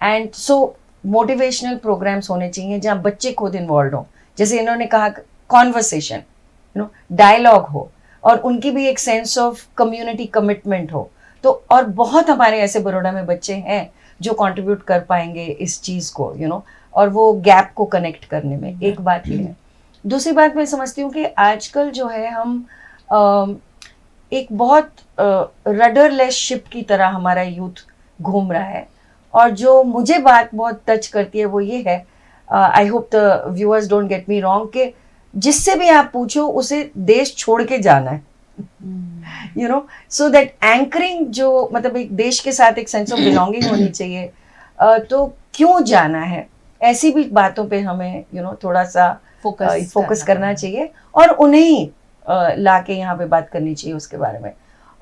And so motivational programs होने चाहिए जहाँ बच्चे खुद इन्वॉल्व हों, जैसे इन्होंने कहा कॉन्वर्सेशन, यू नो, डायलॉग हो, और उनकी भी एक सेंस ऑफ कम्युनिटी कमिटमेंट हो। तो और बहुत हमारे ऐसे बड़ौदा में बच्चे हैं जो कंट्रीब्यूट कर पाएंगे इस चीज़ को, यू नो, और वो गैप को कनेक्ट करने में। एक बात ये है। दूसरी बात मैं समझती हूँ कि आजकल जो है हम एक बहुत रडरलेस शिप की तरह हमारा यूथ घूम रहा है, और जो मुझे बात बहुत टच करती है वो ये है, I hope the viewers don't get me wrong, कि जिससे भी आप पूछो उसे देश छोड़ के जाना है, you no, so that anchoring जो मतलब एक देश के साथ एक सेंस ऑफ बिलोंगिंग होनी चाहिए। तो क्यों जाना है, ऐसी भी बातों पे हमें, यू नो, थोड़ा सा फोकस करना चाहिए, और उन्हें ही ला के यहाँ पे बात करनी चाहिए उसके बारे में।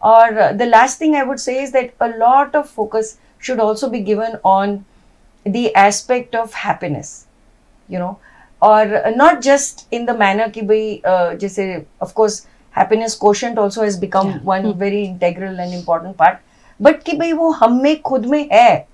और the last thing I would say is that a lot of focus should also be given on the aspect of happiness, you know, और not just in the manner कि भाई जैसे of course happiness quotient also has become one very integral and important part, but कि भाई वो हम में खुद में है,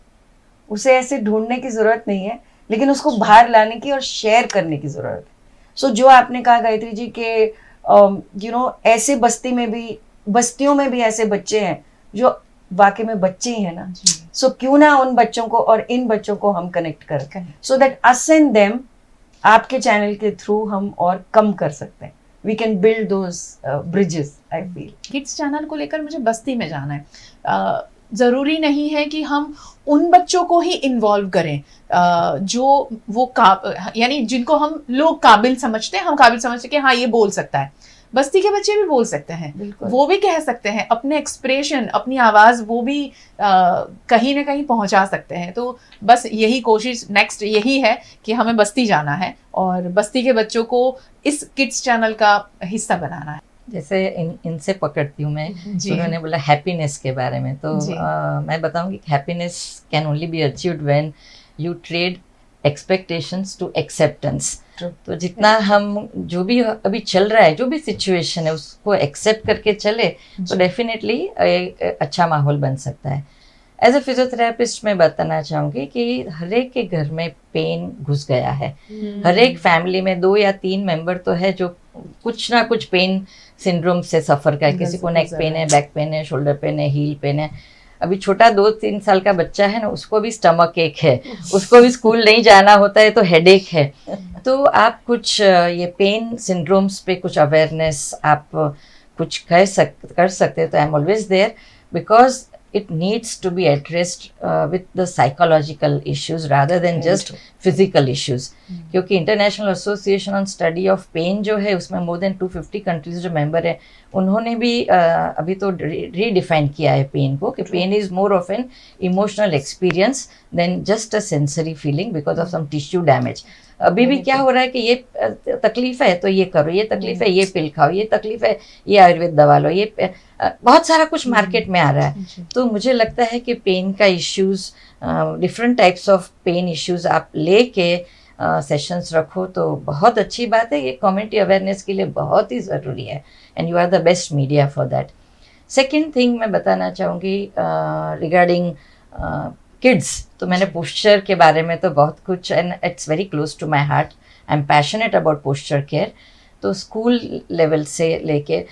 उसे ऐसे ढूंढने की जरूरत नहीं है, लेकिन उसको बाहर लाने की और शेयर करने की जरूरत है। सो जो आपने कहा गायत्री जी के यू नो, ऐसे बस्तियों में भी ऐसे बच्चे हैं जो वाकई में बच्चे ही है ना, सो क्यों ना उन बच्चों को और इन बच्चों को हम कनेक्ट करें, so that us and them आपके चैनल के थ्रू हम और कम कर सकते हैं। We can build those bridges, I feel. Kids channel को लेकर मुझे बस्ती में जाना है। ज़रूरी नहीं है कि हम उन बच्चों को ही इन्वॉल्व करें जो वो यानी जिनको हम लोग काबिल समझते हैं, हम काबिल समझते हैं कि हाँ ये बोल सकता है, बस्ती के बच्चे भी बोल सकते हैं, बिल्कुल। वो भी कह सकते हैं, अपने एक्सप्रेशन, अपनी आवाज़ वो भी कहीं ना कहीं पहुंचा सकते हैं। तो बस यही कोशिश नेक्स्ट यही है कि हमें बस्ती जाना है और बस्ती के बच्चों को इस किड्स चैनल का हिस्सा बनाना है। जैसे इनसे पकड़ती हूँ मैं, जी। उन्होंने बोला हैप्पीनेस के बारे में, तो जी। मैं बताऊंगी happiness can only be achieved when you trade expectations to acceptance. तो जितना हम जो भी अभी चल रहा है, जो भी सिचुएशन है, उसको एक्सेप्ट करके चले तो डेफिनेटली अच्छा माहौल बन सकता है। एज अ फिजियोथेरेपिस्ट मैं बताना चाहूँगी कि हर एक के घर में पेन घुस गया है। हर एक फैमिली में 2 या 3 मेंबर तो है जो कुछ ना कुछ पेन सिंड्रोम से सफ़र का है। किसी को नेक पेन है, बैक पेन है, शोल्डर पेन है, हील पेन है। अभी छोटा 2-3 साल का बच्चा है ना, उसको भी स्टमक एक है, उसको भी स्कूल नहीं जाना होता है तो हेडेक है। तो आप कुछ ये पेन सिंड्रोम्स पे कुछ अवेयरनेस आप कुछ कर सकते हैं। तो I am always there because it needs to be addressed with the psychological issues rather than just physical issues. क्योंकि international association on study of pain जो है उसमें मोर देन 250 कंट्रीज जो मेंबर है, उन्होंने भी अभी तो रीडिफाइन किया है पेन को कि pain is more of an emotional experience than just a sensory feeling because of some tissue damage. अभी भी क्या हो रहा है कि ये तकलीफ है तो ये करो, ये तकलीफ है ये पिल खाओ, ये तकलीफ है ये आयुर्वेद दवा लो, ये बहुत सारा कुछ मार्केट में आ रहा है। तो मुझे लगता है कि पेन का issues, different types of pain issues आप लेके सेशंस रखो तो बहुत अच्छी बात है। ये कम्युनिटी अवेयरनेस के लिए बहुत ही ज़रूरी है and you are the best media for that. Second thing मैं बताना चाहूँगी रिगार्डिंग किड्स, तो मैंने पोस्चर के बारे में तो बहुत कुछ, and it's very close to my heart. I am passionate about posture care. तो स्कूल लेवल से लेके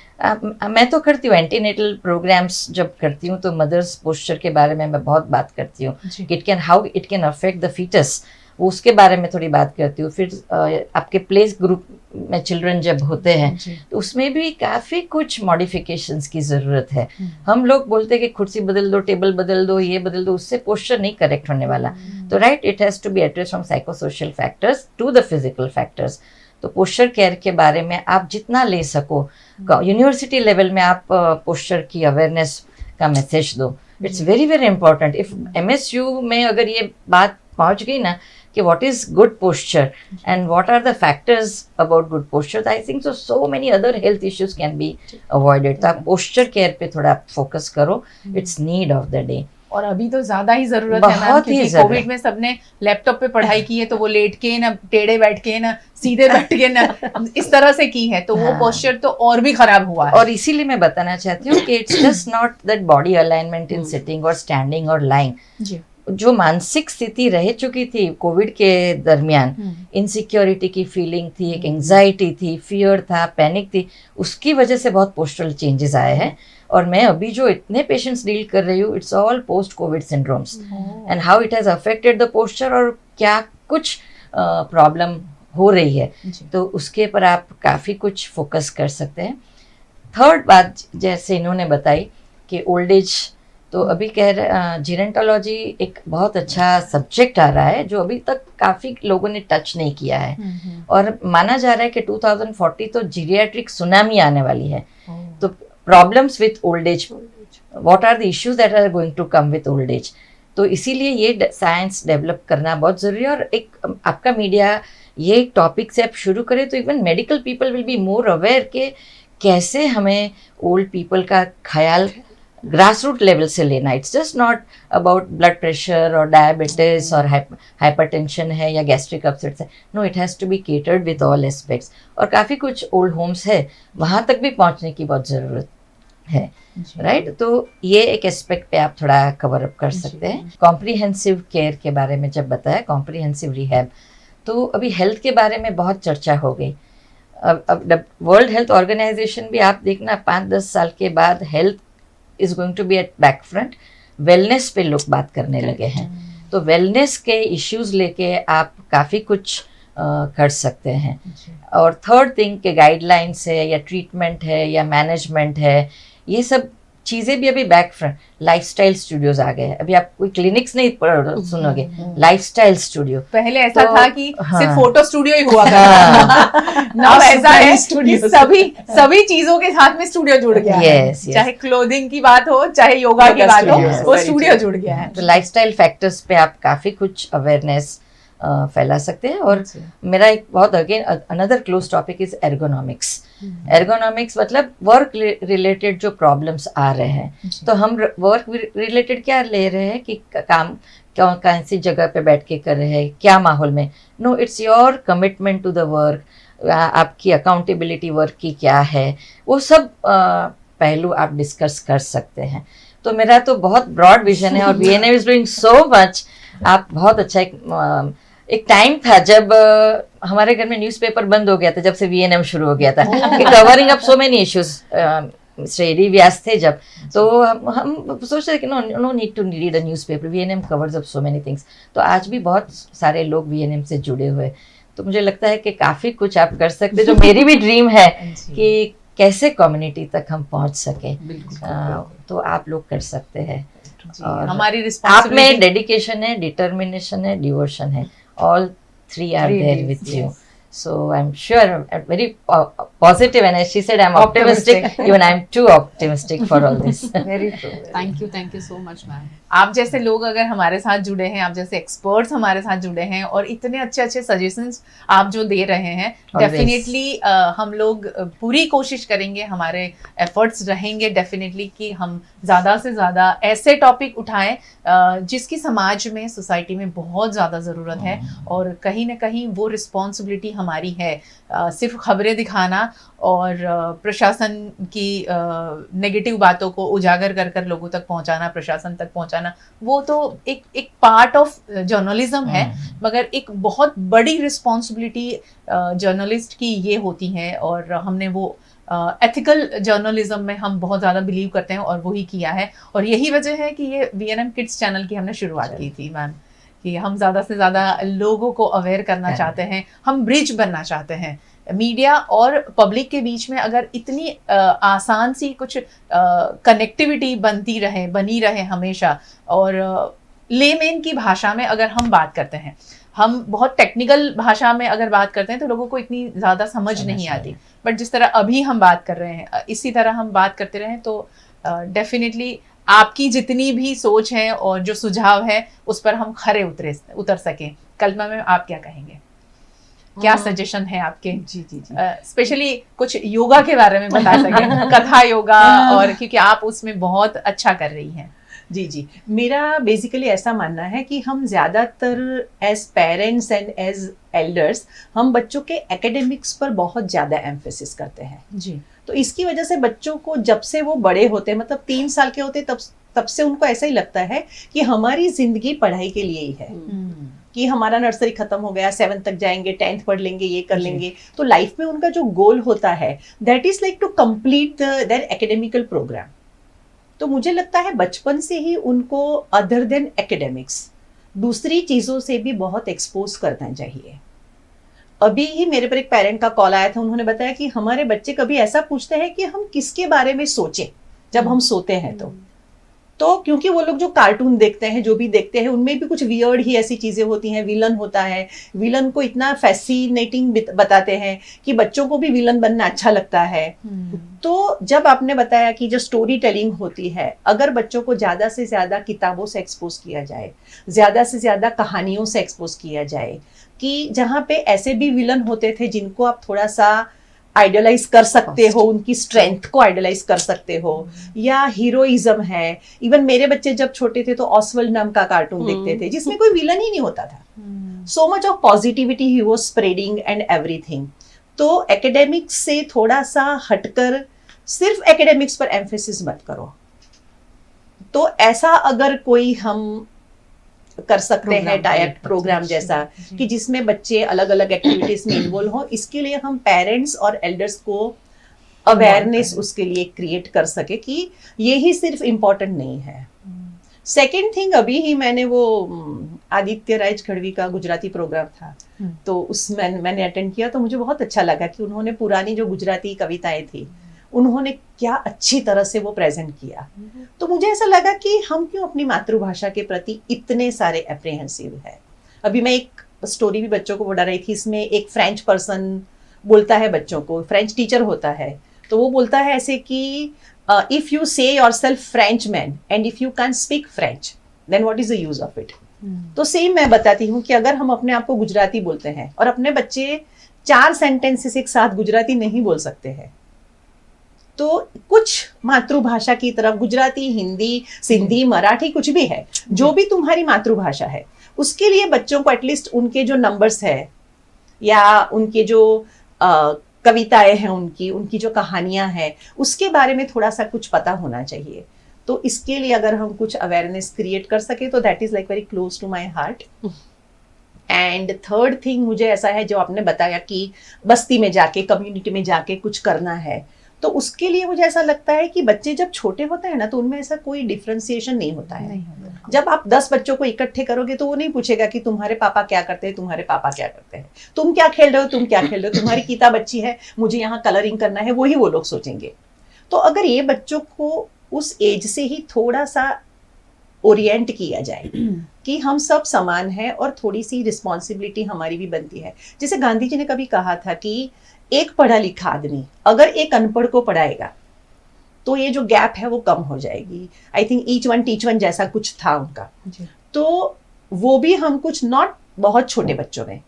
मैं तो करती हूँ एंटीनेटल प्रोग्राम्स, जब करती हूँ तो मदर्स पोस्चर के बारे में मैं बहुत बात करती हूँ कि how it can affect the foetus, उसके बारे में थोड़ी बात करती हूँ। फिर आपके प्ले ग्रुप में चिल्ड्रन जब होते हैं तो उसमें भी काफ़ी कुछ मॉडिफिकेशंस की ज़रूरत है। हम लोग बोलते हैं कि कुर्सी बदल दो, टेबल बदल दो, ये बदल दो, उससे पोस्चर नहीं करेक्ट होने वाला। तो right, it has to be address from psychosocial factors to the physical factors. तो पोस्चर केयर के बारे में आप जितना ले सको, यूनिवर्सिटी लेवल में आप पोस्चर की अवेयरनेस का मैसेज दो। It's very very important. If MSU में अगर ये बात पहुंच गई ना कि what is good posture and what are the factors about good posture, I think so many other health issues can be avoided. तो आप posture care पे थोड़ा फोकस करो, it's need of the day. और अभी तो ज्यादा ही जरूरत है मैम, क्योंकि कोविड में सबने लैपटॉप पे पढ़ाई की है, तो वो लेट के ना टेढ़े बैठ के ना सीधे बैठ के ना इस तरह से की है, तो वो पोस्चर तो और भी खराब हुआ है। और इसीलिए मैं बताना चाहती हूँ कि it's just not that body alignment in sitting और स्टैंडिंग और लाइंग। जो मानसिक स्थिति रह चुकी थी कोविड के दरमियान, इनसिक्योरिटी की फीलिंग थी, एक एंजाइटी थी, फियर था, पैनिक थी, उसकी वजह से बहुत पोस्चरल चेंजेस आए हैं। और मैं अभी जो इतने पेशेंट्स डील कर रही हूँ, it's all post Covid syndromes and how it has affected the posture और क्या कुछ प्रॉब्लम हो रही है, तो उसके ऊपर आप काफ़ी कुछ फोकस कर सकते हैं। थर्ड बात जैसे इन्होंने बताई कि ओल्ड एज, तो अभी कह रहे जीरेंटोलॉजी एक बहुत अच्छा सब्जेक्ट आ रहा है जो अभी तक काफ़ी लोगों ने टच नहीं किया है, और माना जा रहा है कि 2040 तो जीरियाट्रिक सुनामी आने वाली है। तो problems with old age, what are the issues that are going to come with old age, तो इसीलिए ये साइंस डेवलप करना बहुत ज़रूरी है। और एक आपका मीडिया ये टॉपिक से आप शुरू करें तो even medical people will be more aware के कैसे हमें ओल्ड पीपल का ख्याल ग्रास रूट लेवल से लेना। It's just not about blood pressure और डायबिटीज और हाइपरटेंशन है या गैस्ट्रिक अपसेट्स है, no, it has to be catered with all aspects. और काफ़ी कुछ ओल्ड होम्स है, वहाँ तक भी पहुँचने की बहुत ज़रूरत है, राइट। तो ये एक एस्पेक्ट पे आप थोड़ा कवर अप कर सकते हैं। कॉम्प्रिहेंसिव केयर के बारे में जब बताया, कॉम्प्रिहेंसिव रिहैब, तो अभी हेल्थ के बारे में बहुत चर्चा हो गई। अब वर्ल्ड हेल्थ ऑर्गेनाइजेशन भी आप देखना 5-10 साल के बाद health is going to be at back front, wellness पे लोग बात करने लगे हैं। तो वेलनेस के इश्यूज लेके आप काफ़ी कुछ कर सकते हैं। और थर्ड थिंग के गाइडलाइंस है या ट्रीटमेंट है या मैनेजमेंट है, ये सब चीजें भी अभी बैक फ्रंट, लाइफस्टाइल स्टूडियोज आ गए हैं। अभी आप कोई क्लिनिक्स नहीं सुनोगे, लाइफस्टाइल स्टूडियो। पहले ऐसा तो- था कि हाँ। सिर्फ फोटो स्टूडियो ही हुआ करता ना, ऐसा है कि सभी चीजों के साथ में स्टूडियो जुड़ गया है। Yes, yes. चाहे क्लोथिंग की बात हो, चाहे योगा की बात हो, studio, वो very स्टूडियो true. जुड़ गया है। तो लाइफस्टाइल फैक्टर्स पे आप काफी कुछ अवेयरनेस फैला सकते हैं। और मेरा एक बहुत again another close topic is ergonomics. Ergonomics मतलब वर्क रिलेटेड जो प्रॉब्लम्स आ रहे हैं, तो हम वर्क रिलेटेड क्या ले रहे हैं कि काम कौन सी जगह पे बैठ के कर रहे हैं, क्या माहौल में। No, it's your commitment to the work, आपकी अकाउंटेबिलिटी वर्क की क्या है, वो सब पहलू आप डिस्कस कर सकते हैं। तो मेरा तो बहुत ब्रॉड विजन है और VNM is doing so much. आप बहुत अच्छा एक टाइम था जब हमारे घर में न्यूज़पेपर बंद हो गया था, जब से VNM शुरू हो गया था, covering up so many issues. श्रेडी व्यास थे जब, तो हम सोच रहे थे कि no need to read a newspaper, VNM covers up so many things. तो आज भी बहुत सारे लोग VNM से जुड़े हुए, तो मुझे लगता है कि काफ़ी कुछ आप कर सकते हैं। जो मेरी भी ड्रीम है कि कैसे कम्युनिटी तक हम पहुंच सके, तो आप लोग कर सकते हैं। और हमारी आप में रिस्पांसिबिलिटी डेडिकेशन है, डिटर्मिनेशन है, डिवोशन है, all three are there with you. So I'm sure, I'm very positive, and as she said, I'm optimistic. Even I'm too optimistic for all this. Very true. Thank you so much ma'am. आप जैसे लोग अगर हमारे साथ जुड़े हैं, आप जैसे एक्सपर्ट्स हमारे साथ जुड़े हैं और इतने अच्छे अच्छे सजेशंस आप जो दे रहे हैं, Always. डेफिनेटली हम लोग पूरी कोशिश करेंगे, हमारे एफर्ट्स रहेंगे डेफिनेटली कि हम ज़्यादा से ज़्यादा ऐसे टॉपिक उठाएं जिसकी समाज में, सोसाइटी में बहुत ज़्यादा ज़रूरत है। और कहीं ना कहीं वो रिस्पॉन्सिबिलिटी हमारी है, सिर्फ खबरें दिखाना और प्रशासन की नेगेटिव बातों को उजागर कर कर लोगों तक पहुंचाना, प्रशासन तक पहुंचाना, वो तो एक पार्ट ऑफ जर्नलिज्म है। मगर एक बहुत बड़ी रिस्पॉन्सिबिलिटी जर्नलिस्ट की ये होती है, और हमने वो एथिकल जर्नलिज्म में हम बहुत ज़्यादा बिलीव करते हैं और वही किया है। और यही वजह है कि ये VNM किड्स चैनल की हमने शुरुआत की थी मैम, कि हम ज़्यादा से ज़्यादा लोगों को अवेयर करना चाहते हैं, हम ब्रिज बनना चाहते हैं मीडिया और पब्लिक के बीच में। अगर इतनी आसान सी कुछ कनेक्टिविटी बनी रहे हमेशा, और लेमेन की भाषा में अगर हम बात करते हैं, हम बहुत टेक्निकल भाषा में अगर बात करते हैं तो लोगों को इतनी ज़्यादा समझ नहीं आती। बट जिस तरह अभी हम बात कर रहे हैं, इसी तरह हम बात करते रहें तो डेफिनेटली आपकी जितनी भी सोच है और जो सुझाव है उस पर हम खरे उतर सकें। कल्पना में आप क्या कहेंगे, क्या सजेशन है आपके? जी जी जी स्पेशली कुछ योगा के बारे में बता सकें, कथा योगा, और क्योंकि आप उसमें बहुत अच्छा कर रही हैं। जी जी, मेरा बेसिकली ऐसा मानना है कि हम ज़्यादातर as parents and as elders हम बच्चों के एकेडमिक्स पर बहुत ज़्यादा एम्फेसिस करते हैं। जी, तो इसकी वजह से बच्चों को जब से वो बड़े होते हैं, मतलब 3 साल के होते, तब से उनको ऐसा ही लगता है कि हमारी जिंदगी पढ़ाई के लिए ही है, कि हमारा नर्सरी खत्म हो गया, 7th तक जाएंगे, 10th पढ़ लेंगे, ये कर लेंगे। तो लाइफ में उनका जो गोल होता है that is like to complete their academical programme. तो मुझे लगता है बचपन से ही उनको अदर देन एकेडमिक्स दूसरी चीज़ों से भी बहुत एक्सपोज करना चाहिए। अभी ही मेरे पर एक पेरेंट का कॉल आया था, उन्होंने बताया कि हमारे बच्चे कभी ऐसा पूछते हैं कि हम किसके बारे में सोचें जब हम सोते हैं। तो क्योंकि वो लोग जो कार्टून देखते हैं, जो भी देखते हैं, उनमें भी कुछ वियर्ड ही ऐसी चीजें होती हैं। विलन होता है, विलन को इतना फैसिनेटिंग बताते हैं कि बच्चों को भी विलन बनना अच्छा लगता है। तो जब आपने बताया कि जो स्टोरी टेलिंग होती है, अगर बच्चों को ज्यादा से ज्यादा किताबों से एक्सपोज किया जाए, ज्यादा से ज्यादा कहानियों से एक्सपोज किया जाए, कि जहाँ पे ऐसे भी विलन होते थे जिनको आप थोड़ा सा आइडलाइज कर सकते हो, उनकी स्ट्रेंथ को आइडलाइज कर सकते हो, या हीरोइज्म है। इवन मेरे बच्चे जब छोटे थे तो ऑसवर्ल्ड नाम का कार्टून देखते थे जिसमें कोई विलन ही नहीं होता था। So much of positivity he was spreading and everything. तो एकेडमिक्स से थोड़ा सा हटकर सिर्फ एकेडमिक्स पर एम्फेसिस मत करो। तो ऐसा अगर कोई हम कर सकते हैं डायट प्रोग्राम जैसा, कि जिसमें बच्चे अलग अलग एक्टिविटीज में इन्वॉल्व हो, इसके लिए हम पेरेंट्स और एल्डर्स को अवेयरनेस उसके लिए क्रिएट कर सके कि ये ही सिर्फ इम्पोर्टेंट नहीं है। सेकेंड थिंग, अभी ही मैंने वो आदित्य राय खड़वी का गुजराती प्रोग्राम था, तो उसमें मैंने अटेंड किया, तो मुझे बहुत अच्छा लगा कि उन्होंने पुरानी जो गुजराती कविताएं थी उन्होंने क्या अच्छी तरह से वो प्रेजेंट किया। तो मुझे ऐसा लगा कि हम क्यों अपनी मातृभाषा के प्रति इतने सारे अप्रीहेंसिव है। अभी मैं एक स्टोरी भी बच्चों को बता रही थी, इसमें एक फ्रेंच पर्सन बोलता है बच्चों को, फ्रेंच टीचर होता है, तो वो बोलता है ऐसे कि if you say yourself French man and if you can speak French then what is the use of it. तो सेम मैं बताती हूँ कि अगर हम अपने आप को गुजराती बोलते हैं और अपने बच्चे 4 सेंटेंसेस एक साथ गुजराती नहीं बोल सकते हैं, तो कुछ मातृभाषा की तरफ, गुजराती, हिंदी, सिंधी, मराठी, कुछ भी है, जो भी तुम्हारी मातृभाषा है, उसके लिए बच्चों को एटलीस्ट उनके जो नंबर्स है या उनके जो कविताएं हैं, उनकी जो कहानियां हैं, उसके बारे में थोड़ा सा कुछ पता होना चाहिए। तो इसके लिए अगर हम कुछ अवेयरनेस क्रिएट कर सके तो that is like very close to my heart. And third thing मुझे ऐसा है, जो आपने बताया कि बस्ती में जाके, कम्युनिटी में जाके कुछ करना है, तो उसके लिए मुझे ऐसा लगता है कि बच्चे जब छोटे होते हैं ना, तो उनमें ऐसा कोई डिफ्रेंसिएशन नहीं होता है। जब आप 10 बच्चों को इकट्ठे करोगे तो वो नहीं पूछेगा कि तुम्हारे पापा क्या करते हैं, तुम्हारे पापा क्या करते हैं, तुम क्या खेल रहे हो, तुम क्या खेल रहे हो, तुम्हारी किताब अच्छी है, मुझे यहाँ कलरिंग करना है, वही वो लोग सोचेंगे। तो अगर ये बच्चों को उस एज से ही थोड़ा सा ओरिएंट किया जाए कि हम सब समान हैं और थोड़ी सी रिस्पॉन्सिबिलिटी हमारी भी बनती है। जैसे गांधी जी ने कभी कहा था कि एक पढ़ा लिखा आदमी अगर एक अनपढ़ को पढ़ाएगा तो ये जो गैप है वो कम हो जाएगी। I think each one teach one जैसा कुछ था उनका। तो वो भी हम कुछ, नॉट बहुत छोटे बच्चों में,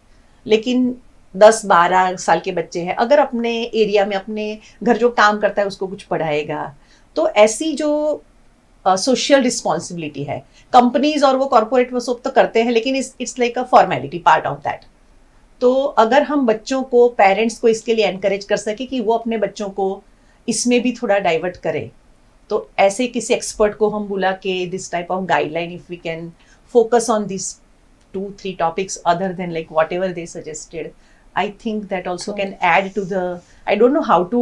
लेकिन 10-12 साल के बच्चे हैं, अगर अपने एरिया में, अपने घर जो काम करता है उसको कुछ पढ़ाएगा, तो ऐसी जो सोशल रिस्पॉन्सिबिलिटी है, कंपनीज और वो कॉर्पोरेट वो सब तो करते हैं, लेकिन it's like a formality, part of that. तो अगर हम बच्चों को, पेरेंट्स को इसके लिए एनकरेज कर सके कि वो अपने बच्चों को इसमें भी थोड़ा डाइवर्ट करें, तो ऐसे किसी एक्सपर्ट को हम बुला के this type of guideline, if we can focus on this 2-3 topics other than like whatever they suggested, I think that also can add to the, I don't know how to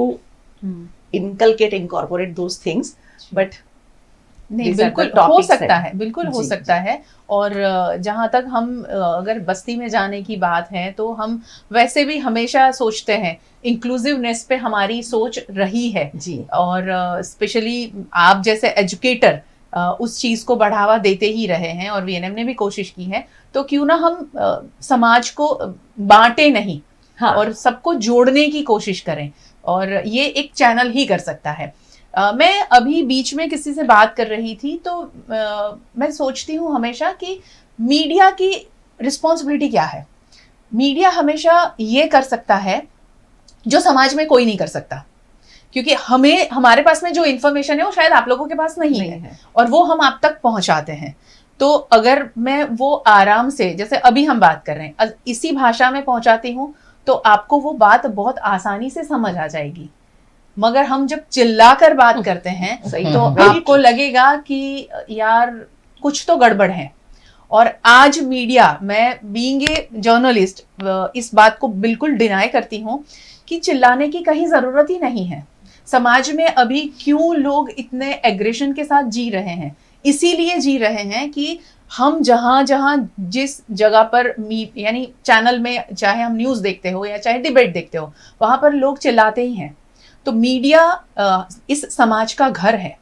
incorporate those things, but नहीं, these are the बिल्कुल हो topics सकता that- है, बिल्कुल हो जी, सकता है। और जहाँ तक हम अगर बस्ती में जाने की बात है, तो हम वैसे भी हमेशा सोचते हैं, इंक्लूसिवनेस पे हमारी सोच रही है, जी, और स्पेशली आप जैसे एजुकेटर उस चीज को बढ़ावा देते ही रहे हैं, और वीएनएम ने भी कोशिश की है। तो क्यों ना हम समाज को बांटे नहीं, हाँ, और सबको जोड़ने की कोशिश करें, और ये एक चैनल ही कर सकता है। मैं अभी बीच में किसी से बात कर रही थी, तो मैं सोचती हूँ हमेशा कि मीडिया की रिस्पॉन्सिबिलिटी क्या है। मीडिया हमेशा ये कर सकता है जो समाज में कोई नहीं कर सकता, क्योंकि हमारे पास में जो इन्फॉर्मेशन है वो शायद आप लोगों के पास नहीं है, और वो हम आप तक पहुंचाते हैं। तो अगर मैं वो आराम से, जैसे अभी हम बात कर रहे हैं, इसी भाषा में पहुंचाती हूँ, तो आपको वो बात बहुत आसानी से समझ आ जाएगी। मगर हम जब चिल्लाकर बात करते हैं तो आपको लगेगा कि यार कुछ तो गड़बड़ है। और आज मीडिया, मैं बीइंग ए जर्नलिस्ट इस बात को बिल्कुल डिनाई करती हूँ कि चिल्लाने की कहीं जरूरत ही नहीं है। समाज में अभी क्यों लोग इतने एग्रेशन के साथ जी रहे हैं? इसीलिए जी रहे हैं कि हम जहां जहां जिस जगह पर यानी चैनल में, चाहे हम न्यूज़ देखते हो या चाहे डिबेट देखते हो, वहां पर लोग चिल्लाते ही हैं। तो मीडिया इस समाज का घर है,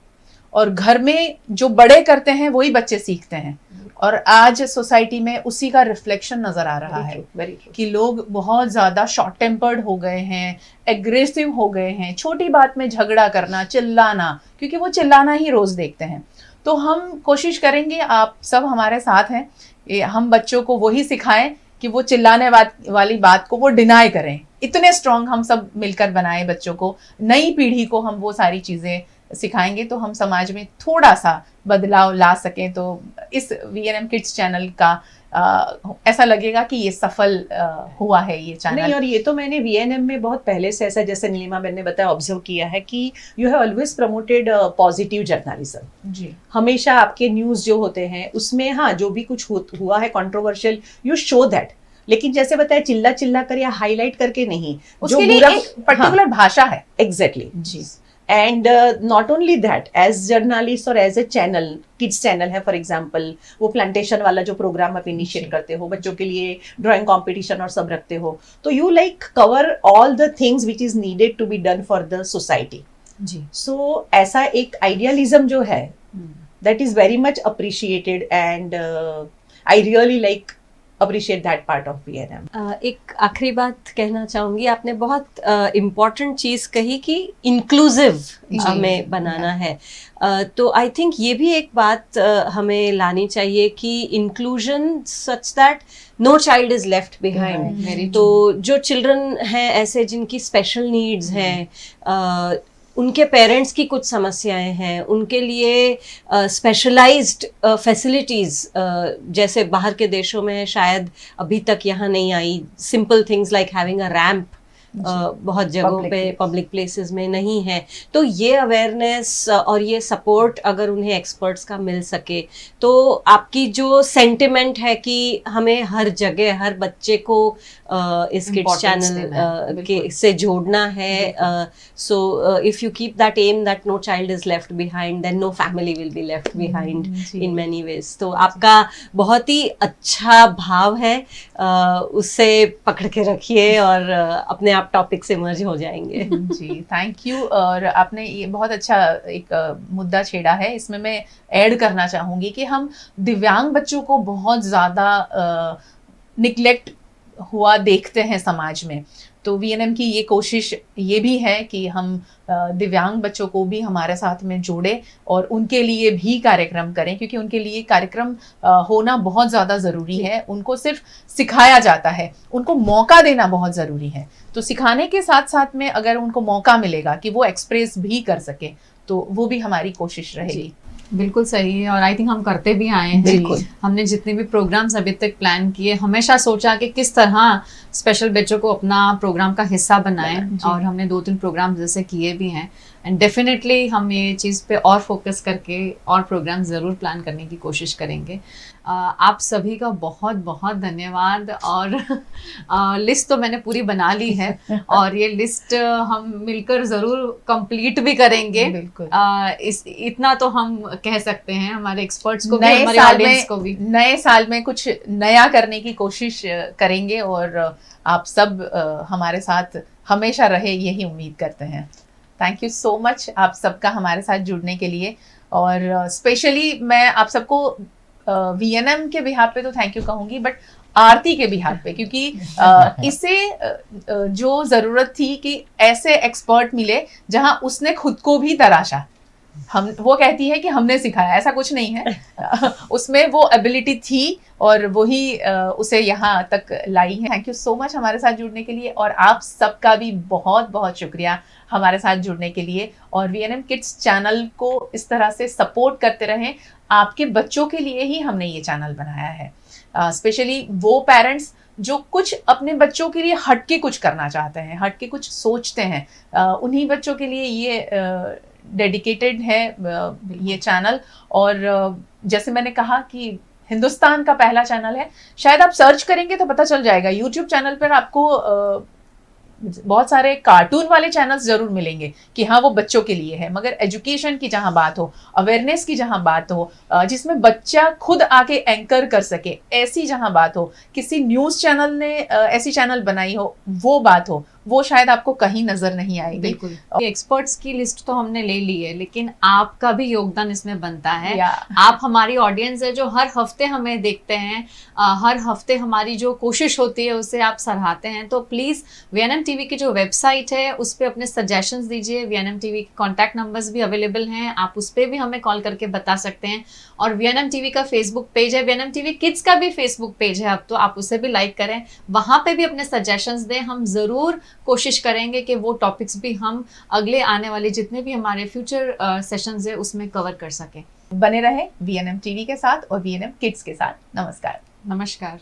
और घर में जो बड़े करते हैं वही बच्चे सीखते हैं। और आज सोसाइटी में उसी का रिफ्लेक्शन नजर आ रहा है कि लोग बहुत ज्यादा शॉर्ट टेम्पर्ड हो गए हैं, एग्रेसिव हो गए हैं, छोटी बात में झगड़ा करना, चिल्लाना, क्योंकि वो चिल्लाना ही रोज देखते हैं। तो हम कोशिश करेंगे, आप सब हमारे साथ हैं, हम बच्चों को वही सिखाएं कि वो चिल्लाने वाली बात को वो डिनाई करें। इतने स्ट्रांग हम सब मिलकर बनाए बच्चों को, नई पीढ़ी को हम वो सारी चीजें सिखाएंगे, तो हम समाज में थोड़ा सा बदलाव ला सकें। तो इस वीएनएम किड्स चैनल का ऐसा लगेगा कि ये सफल हुआ है ये चैनल। नहीं, और ये तो मैंने वीएनएम में बहुत पहले से ऐसा, जैसे नीलिमा बेन ने बताया, ऑब्जर्व किया है कि you have always promoted positive journalism. जी, हमेशा आपके न्यूज जो होते हैं उसमें, हाँ, जो भी कुछ हुआ है कंट्रोवर्शियल, यू शो दैट, लेकिन जैसे बताया चिल्ला चिल्ला कर या हाईलाइट करके नहीं, उसके लिए एक पर्टिकुलर भाषा है। एग्जैक्टली जी। And not only that, as journalist और as a channel, kids channel है फॉर एग्जाम्पल, वो प्लांटेशन वाला जो प्रोग्राम आप इनिशिएट करते हो, बच्चों के लिए ड्राइंग कॉम्पिटिशन और सब रखते हो, तो you like cover all the things which is needed to be done for the society. जी सो ऐसा एक आइडियलिज्म जो है that is very much appreciated and I really like appreciate that part of VNM. एक आखिरी बात कहना चाहूंगी, आपने बहुत इम्पोर्टेंट चीज कही कि इंक्लूसिव हमें बनाना है। तो आई थिंक ये भी एक बात हमें लानी चाहिए कि inclusion such that no child is left behind. तो जो चिल्ड्रन हैं ऐसे जिनकी स्पेशल नीड्स हैं, उनके पेरेंट्स की कुछ समस्याएं हैं, उनके लिए स्पेशलाइज्ड फैसिलिटीज़ जैसे बाहर के देशों में शायद अभी तक यहाँ नहीं आई, simple things like having a ramp बहुत जगहों पे पब्लिक प्लेसेस में नहीं है। तो ये अवेयरनेस और ये सपोर्ट अगर उन्हें एक्सपर्ट्स का मिल सके, तो आपकी जो सेंटिमेंट है कि हमें हर जगह हर बच्चे को इस किड्स चैनल के से जोड़ना है, so if you keep that aim that no child is left behind, then no family will be left behind in many ways. तो आपका बहुत ही अच्छा भाव है, उससे पकड़ के रखिए और अपने आप टॉपिक से मर्ज हो जाएंगे। जी थैंक यू। और आपने ये बहुत अच्छा एक मुद्दा छेड़ा है, इसमें मैं ऐड करना चाहूँगी कि हम दिव्यांग बच्चों को बहुत ज़्यादा निग्लेक्ट हुआ देखते हैं समाज में। तो VNM की ये कोशिश ये भी है कि हम दिव्यांग बच्चों को भी हमारे साथ में जोड़े और उनके लिए भी कार्यक्रम करें, क्योंकि उनके लिए कार्यक्रम होना बहुत ज़्यादा ज़रूरी है। उनको सिर्फ सिखाया जाता है, उनको मौका देना बहुत ज़रूरी है। तो सिखाने के साथ साथ में अगर उनको मौका मिलेगा कि वो एक्सप्रेस भी कर सके, तो वो भी हमारी कोशिश रहेगी। बिल्कुल सही है, और आई थिंक हम करते भी आए हैं। बिल्कुल। हमने जितने भी प्रोग्राम्स अभी तक प्लान किए, हमेशा सोचा कि किस तरह स्पेशल बच्चों को अपना प्रोग्राम का हिस्सा बनाएं, और हमने 2-3 प्रोग्राम जैसे किए भी हैं। एंड डेफिनेटली हम ये चीज़ पे और फोकस करके और प्रोग्राम ज़रूर प्लान करने की कोशिश करेंगे। आप सभी का बहुत बहुत धन्यवाद। और लिस्ट तो मैंने पूरी बना ली है, और ये लिस्ट हम मिलकर ज़रूर कंप्लीट भी करेंगे। बिल्कुल। इतना तो हम कह सकते हैं हमारे एक्सपर्ट्स को भी, हमारे ऑडियंस को भी। नए साल में कुछ नया करने की कोशिश करेंगे, और आप सब हमारे साथ हमेशा रहे, यही उम्मीद करते हैं। थैंक यू सो मच आप सबका हमारे साथ जुड़ने के लिए। और स्पेशली मैं आप सबको VNM के बिहाफ पे तो थैंक यू कहूँगी, बट आरती के बिहाफ पे, क्योंकि इसे जो ज़रूरत थी कि ऐसे एक्सपर्ट मिले जहां उसने खुद को भी तराशा। हम वो कहती है कि हमने सिखाया, ऐसा कुछ नहीं है। उसमें वो एबिलिटी थी और वही उसे यहाँ तक लाई है। थैंक यू सो मच हमारे साथ जुड़ने के लिए, और आप सबका भी बहुत बहुत शुक्रिया हमारे साथ जुड़ने के लिए। और VNM किड्स चैनल को इस तरह से सपोर्ट करते रहें। आपके बच्चों के लिए ही हमने ये चैनल बनाया है, स्पेशली वो पेरेंट्स जो कुछ अपने बच्चों के लिए हटके कुछ करना चाहते हैं, हटके कुछ सोचते हैं, उन्हीं बच्चों के लिए ये डेडिकेटेड है ये चैनल। और जैसे मैंने कहा कि हिंदुस्तान का पहला चैनल है। शायद आप सर्च करेंगे तो पता चल जाएगा, यूट्यूब चैनल पर आपको बहुत सारे कार्टून वाले चैनल्स जरूर मिलेंगे कि हाँ वो बच्चों के लिए है, मगर एजुकेशन की जहाँ बात हो, अवेयरनेस की जहाँ बात हो, जिसमें बच्चा खुद आके एंकर कर सके, ऐसी जहाँ बात हो, किसी न्यूज़ चैनल ने ऐसी चैनल बनाई हो, वो बात हो, वो शायद आपको कहीं नजर नहीं आएगी। बिल्कुल। एक्सपर्ट्स की लिस्ट तो हमने ले ली है, लेकिन आपका भी योगदान इसमें बनता है। आप हमारी ऑडियंस है जो हर हफ्ते हमें देखते हैं, हर हफ्ते हमारी जो कोशिश होती है उसे आप सराहते हैं। तो प्लीज़ VNM TV की जो वेबसाइट है उस पर अपने सजेशंस दीजिए। VNM TV के कॉन्टैक्ट नंबर्स भी अवेलेबल हैं, आप उस पर भी हमें कॉल करके बता सकते हैं। और VNM TV का फेसबुक पेज है, VNM TV किड्स का भी फेसबुक पेज है अब तो, आप उसे भी लाइक करें, वहाँ पे भी अपने सजेशंस दें। हम ज़रूर कोशिश करेंगे कि वो टॉपिक्स भी हम अगले आने वाले जितने भी हमारे फ्यूचर सेशंस है उसमें कवर कर सकें। बने रहे VNM TV के साथ और VNM किड्स के साथ। नमस्कार। नमस्कार।